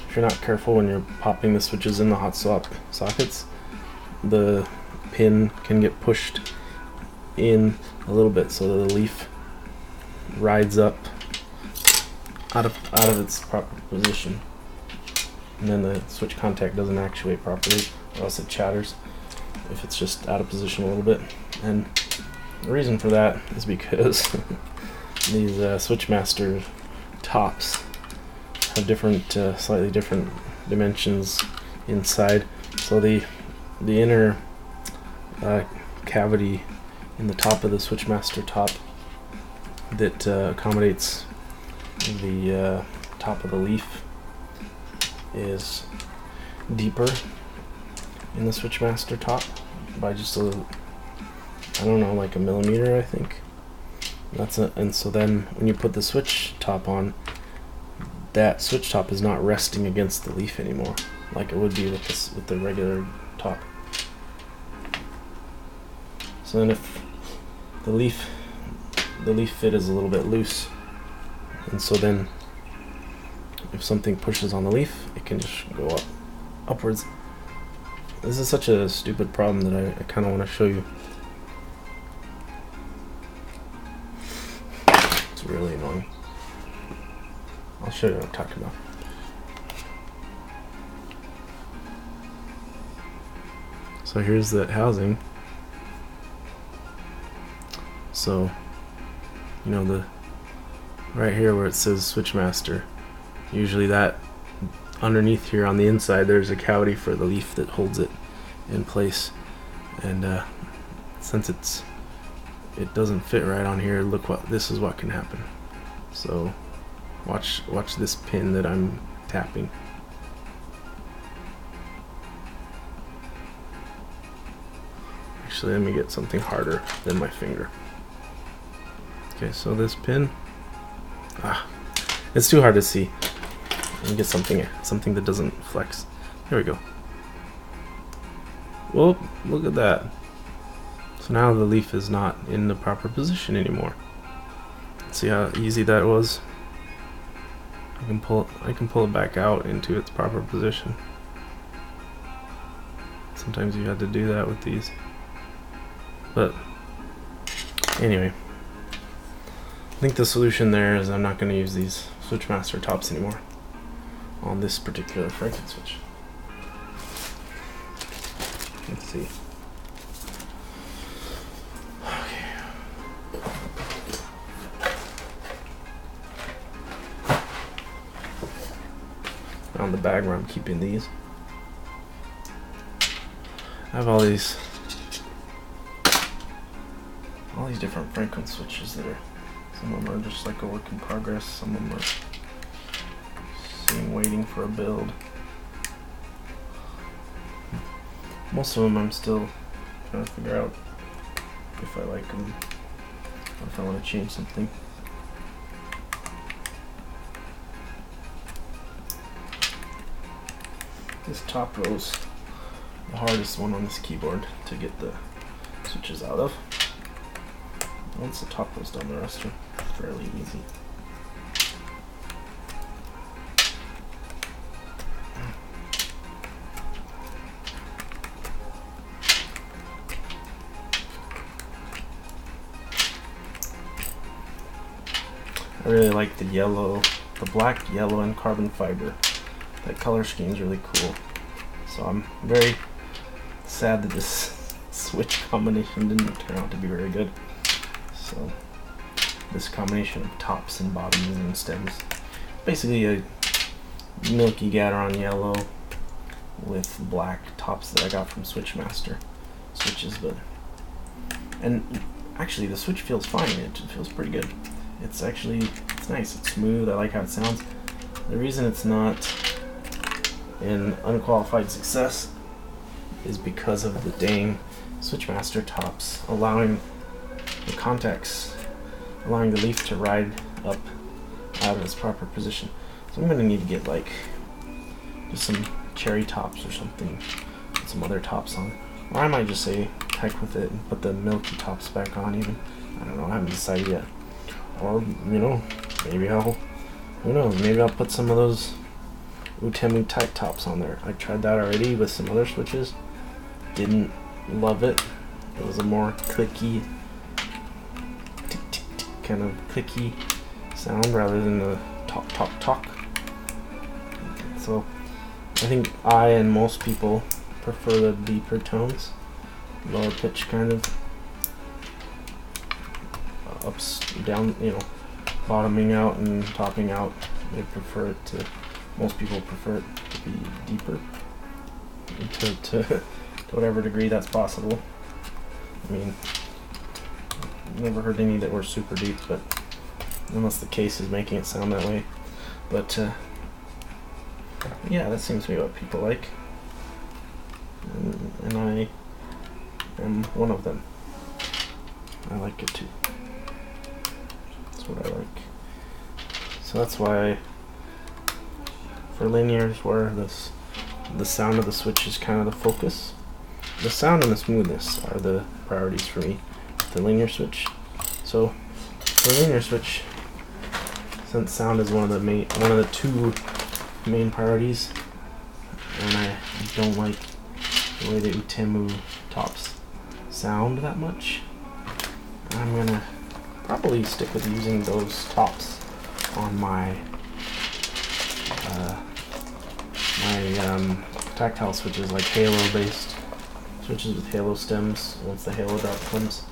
if you're not careful when you're popping the switches in the hot swap sockets, the pin can get pushed in a little bit so that the leaf rides up out of its proper position, and then the switch contact doesn't actuate properly, or else it chatters if it's just out of position a little bit. And the reason for that is because these Switchmaster tops have different, slightly different dimensions inside. So the inner cavity in the top of the Switchmaster top that accommodates the top of the leaf is deeper in the Switchmaster top by just a, I don't know, like a millimeter, I think. And so then when you put the switch top on, that switch top is not resting against the leaf anymore, like it would be with the regular top. So then if the leaf fit is a little bit loose, and so then if something pushes on the leaf, it can just go upwards. This is such a stupid problem that I kind of want to show you. It's really annoying. I'll show you what I'm talking about. So here's that housing. So, you know, the right here where it says Switchmaster, usually that underneath here on the inside there's a cavity for the leaf that holds it in place, and since it doesn't fit right on here, look what this is what can happen. So watch this pin that I'm tapping. Actually, let me get something harder than my finger. Okay, so this pin, it's too hard to see. Let me get something that doesn't flex. There we go. Well, look at that. So now the leaf is not in the proper position anymore. See how easy that was? I can pull it back out into its proper position. Sometimes you had to do that with these. But anyway, I think the solution there is I'm not going to use these Switchmaster tops anymore on this particular Franken switch. Let's see. Okay. On the bag where I'm keeping these, I have all these different Franken switches that are, some of them are just like a work in progress, some of them are sitting waiting for a build. Most of them I'm still trying to figure out if I like them or if I want to change something. This top row's the hardest one on this keyboard to get the switches out of. Once the top row's done, the rest are fairly easy. I really like the yellow, the black, yellow, and carbon fiber. That color scheme is really cool. So I'm very sad that this switch combination didn't turn out to be very good. So this combination of tops and bottoms and stems, basically a milky Gateron yellow with black tops that I got from Switchmaster switches. And actually the switch feels fine. It feels pretty good. It's nice. It's smooth. I like how it sounds. The reason it's not an unqualified success is because of the dang Switchmaster tops allowing the contacts, allowing the leaf to ride up out of its proper position. So I'm going to need to get like just some cherry tops or something, put some other tops on. Or I might just say heck with it and put the milky tops back on even. I don't know, I haven't decided yet. Or, you know, maybe who knows, maybe I'll put some of those Utemu type tops on there. I tried that already with some other switches. Didn't love it. It was a more clicky, tick, tick, tick, kind of clicky sound rather than the talk, talk, talk. So I think I and most people prefer the deeper tones, lower pitch kind of ups, down, you know, bottoming out and topping out. They prefer it to, most people prefer it to be deeper, to whatever degree that's possible. I mean, I've never heard any that were super deep, but unless the case is making it sound that way. But yeah, that seems to be what people like, and I am one of them. I like it too. That's what I like. So that's why for linears, where the sound of the switch is kind of the focus, the sound and the smoothness are the priorities for me. The linear switch. So for linear switch, since sound is one of the two main priorities, and I don't like the way the Utemu tops sound that much, I'm gonna probably stick with using those tops on my tactile switches, like halo based switches with halo stems once the halo drop comes.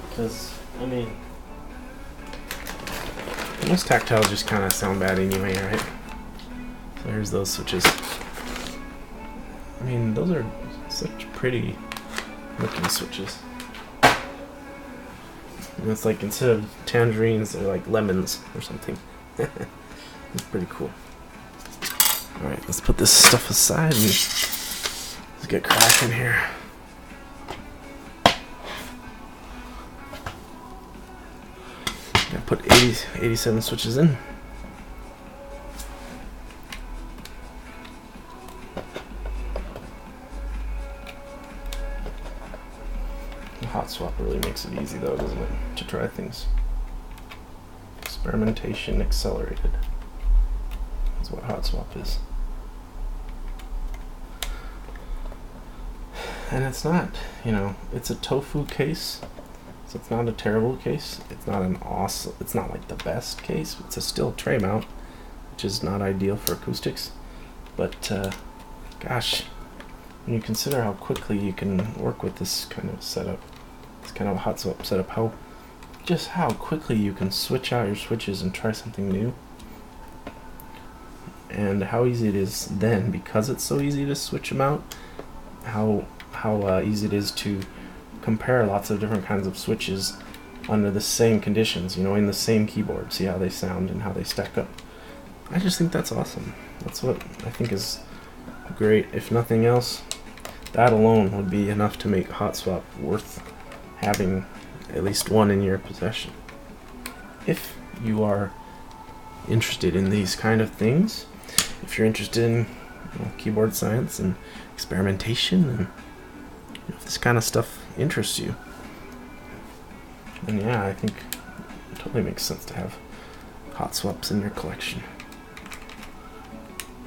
Because, I mean, most tactiles just kind of sound bad anyway, right? So here's those switches. I mean, those are such pretty looking switches. And it's like, instead of tangerines, they're like lemons or something. It's pretty cool. Alright, let's put this stuff aside and let's get cracking here. I put 87 switches in. The hot swap really makes it easy though, doesn't it, to try things. Experimentation accelerated. That's what hot swap is. And it's not, you know, it's a tofu case. So it's not a terrible case. It's not an awesome, it's not like the best case. It's a still tray mount, which is not ideal for acoustics. But gosh, when you consider how quickly you can work with this kind of setup, this kind of hot swap setup, how quickly you can switch out your switches and try something new, and how easy it is then, because it's so easy to switch them out, how easy it is to compare lots of different kinds of switches under the same conditions, you know, in the same keyboard, see how they sound and how they stack up. I just think that's awesome. That's what I think is great. If nothing else, that alone would be enough to make hot swap worth having at least one in your possession. If you are interested in these kind of things, if you're interested in, you know, keyboard science and experimentation, and if this kind of stuff interests you, then yeah, I think it totally makes sense to have hot swaps in your collection.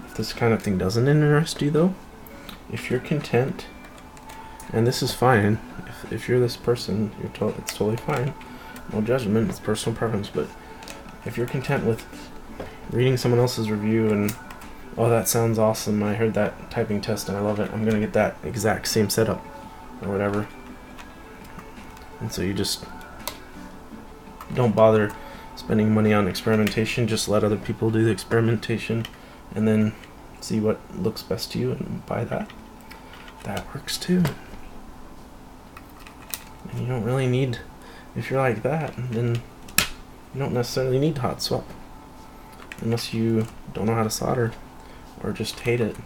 If this kind of thing doesn't interest you though, if you're content, and this is fine, if you're this person, it's totally fine, no judgment, it's personal preference, but if you're content with reading someone else's review and, oh, that sounds awesome, I heard that typing test and I love it, I'm gonna get that exact same setup or whatever, and so you just don't bother spending money on experimentation, just let other people do the experimentation and then see what looks best to you and buy that. That works too. And you don't really need, if you're like that, then you don't necessarily need hot swap, unless you don't know how to solder or just hate it.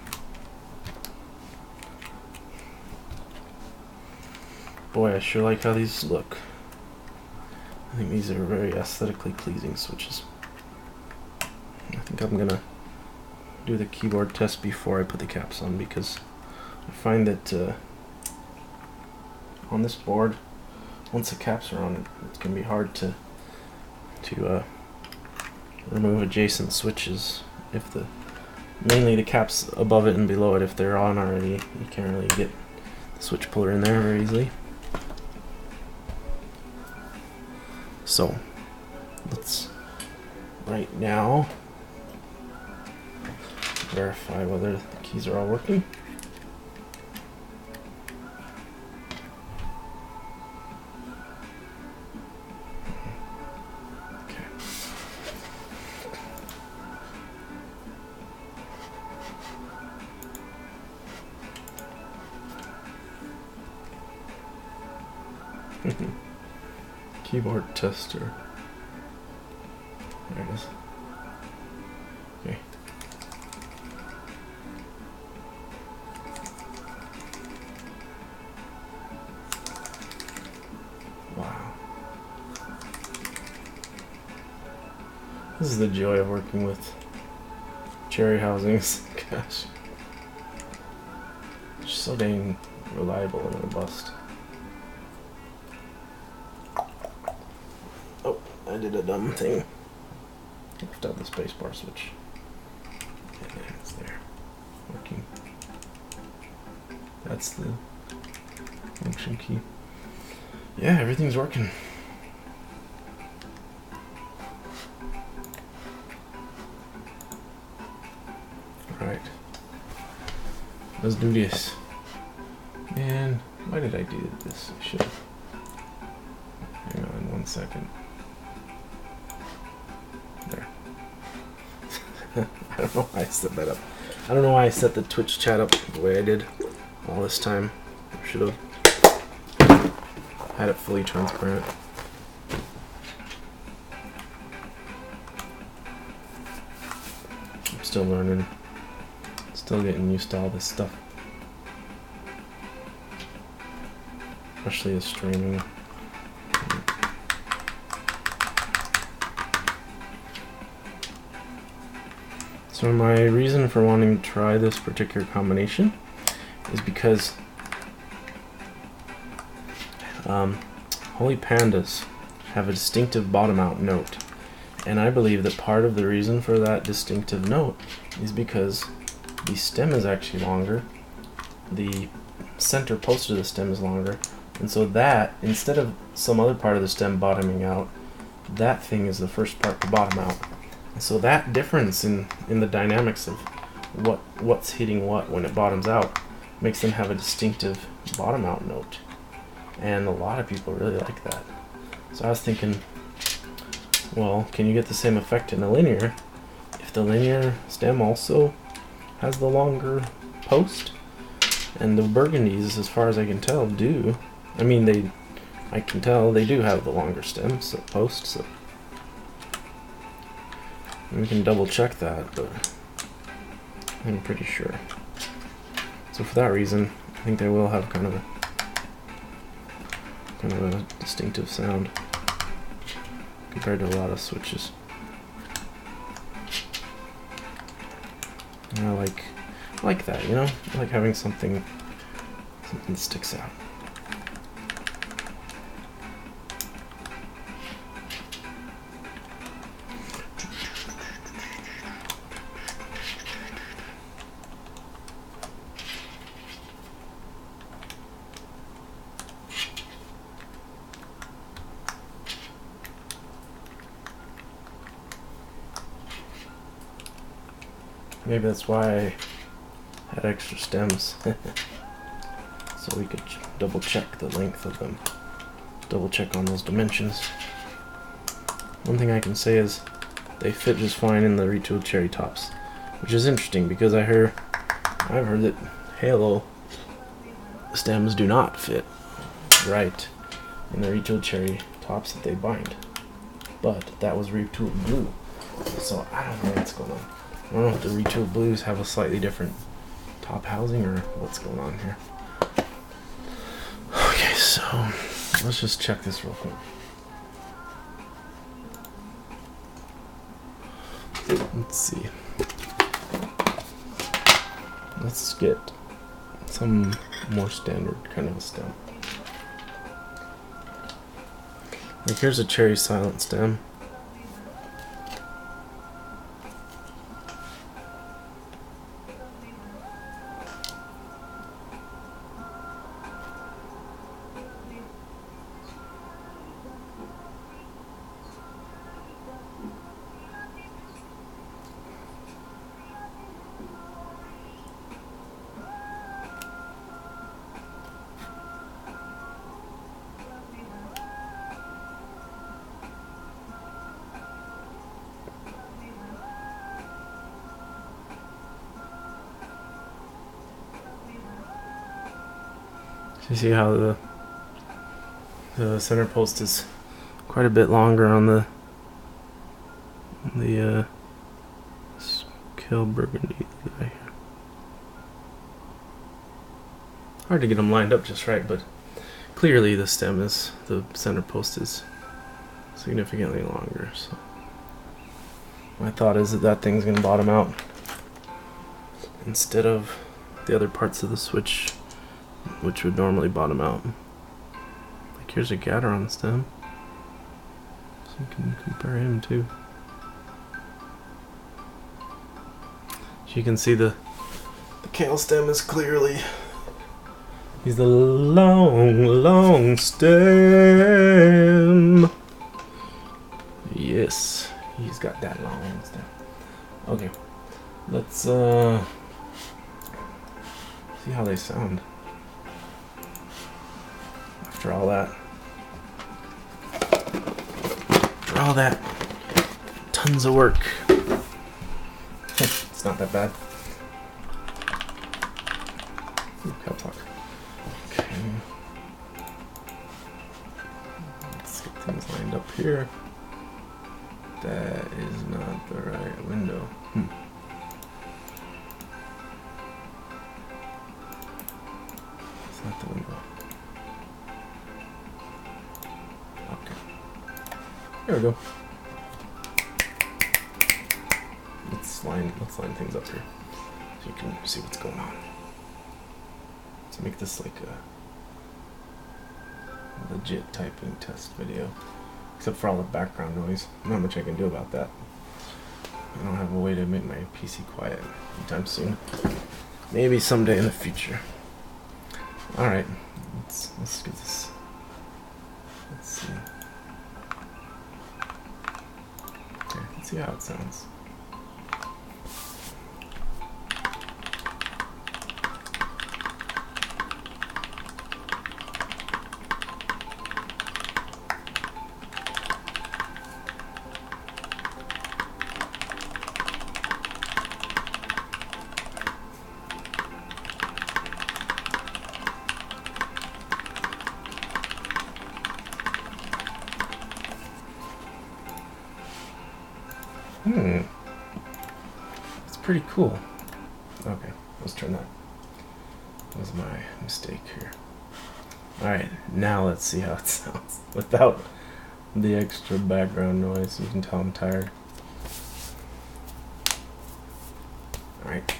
Boy, I sure like how these look. I think these are very aesthetically pleasing switches. I think I'm gonna do the keyboard test before I put the caps on, because I find that on this board, once the caps are on, it can be hard to remove adjacent switches. If mainly the caps above it and below it, if they're on already, you can't really get the switch puller in there very easily. So let's right now verify whether the keys are all working. Okay. Keyboard tester. There it is. Okay. Wow. This is the joy of working with cherry housings. Gosh. It's so dang reliable and robust. Oh, I did a dumb thing. Left out the spacebar switch. Yeah, it's there. Working. That's the function key. Yeah, everything's working. Alright. Let's do this. Man, why did I do this? I should have. Hang on 1 second. There. I don't know why I set that up. I don't know why I set the Twitch chat up the way I did all this time. I should have had it fully transparent. I'm still learning. Still getting used to all this stuff. Especially the streaming. So my reason for wanting to try this particular combination is because Holy Pandas have a distinctive bottom out note, and I believe that part of the reason for that distinctive note is because the stem is actually longer, the center post of the stem is longer, and so that, instead of some other part of the stem bottoming out, that thing is the first part to bottom out. And so that difference in the dynamics of what's hitting what when it bottoms out makes them have a distinctive bottom out note. And a lot of people really like that. So I was thinking, well, can you get the same effect in a linear if the linear stem also has the longer post? And the burgundies, as far as I can tell, do. I mean, I can tell they do have the longer stems, so post, so we can double check that, but I'm pretty sure. So for that reason, I think they will have kind of a distinctive sound compared to a lot of switches. And I like that, you know? I like having something that sticks out. Maybe that's why I had extra stems, so we could double check the length of them, double check on those dimensions. One thing I can say is they fit just fine in the retooled cherry tops, which is interesting because I've heard that Halo stems do not fit right in the retooled cherry tops that they bind, but that was retooled blue, so I don't know what's going on. I don't know if the retooled blues have a slightly different top housing or what's going on here. Okay, so let's just check this real quick. Let's see. Let's get some more standard kind of a stem. Like here's a cherry silent stem. You see how The center post is quite a bit longer on the Kailh burgundy guy here. Hard to get them lined up just right, but clearly the center post is significantly longer. So my thought is that thing's gonna bottom out instead of the other parts of the switch, which would normally bottom out. Like here's a gatter on the stem, so you can compare him too. So you can see the Kailh stem is clearly, he's the long stem. Yes, he's got that long stem. Okay, let's see how they sound after all that. After all that, tons of work. It's not that bad. Ooh, cow talk. Okay. Let's get things lined up here. That is not the right window. It's not the window. Okay. There we go. Let's line things up here so you can see what's going on. Let's make this like a legit typing test video. Except for all the background noise. Not much I can do about that. I don't have a way to make my PC quiet anytime soon. Maybe someday in the future. Alright, let's get this. Let's see. Okay, let's see how it sounds. It's pretty cool. Okay, let's turn that. That was my mistake here. Alright, now let's see how it sounds without the extra background noise. You can tell I'm tired. Alright.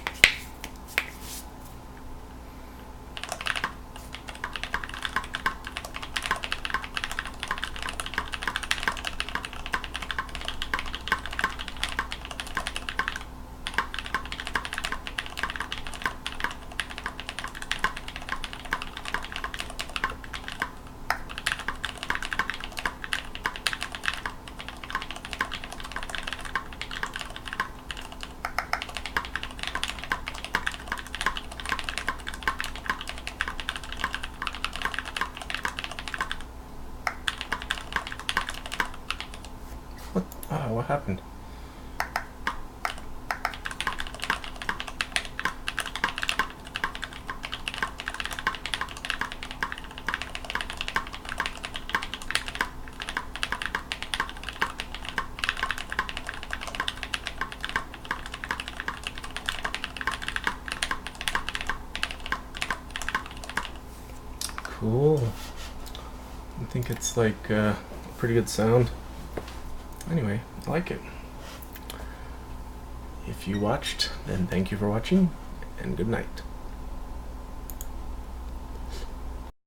What happened? Cool. I think it's like a pretty good sound. Anyway, I like it. If you watched, then thank you for watching, and good night.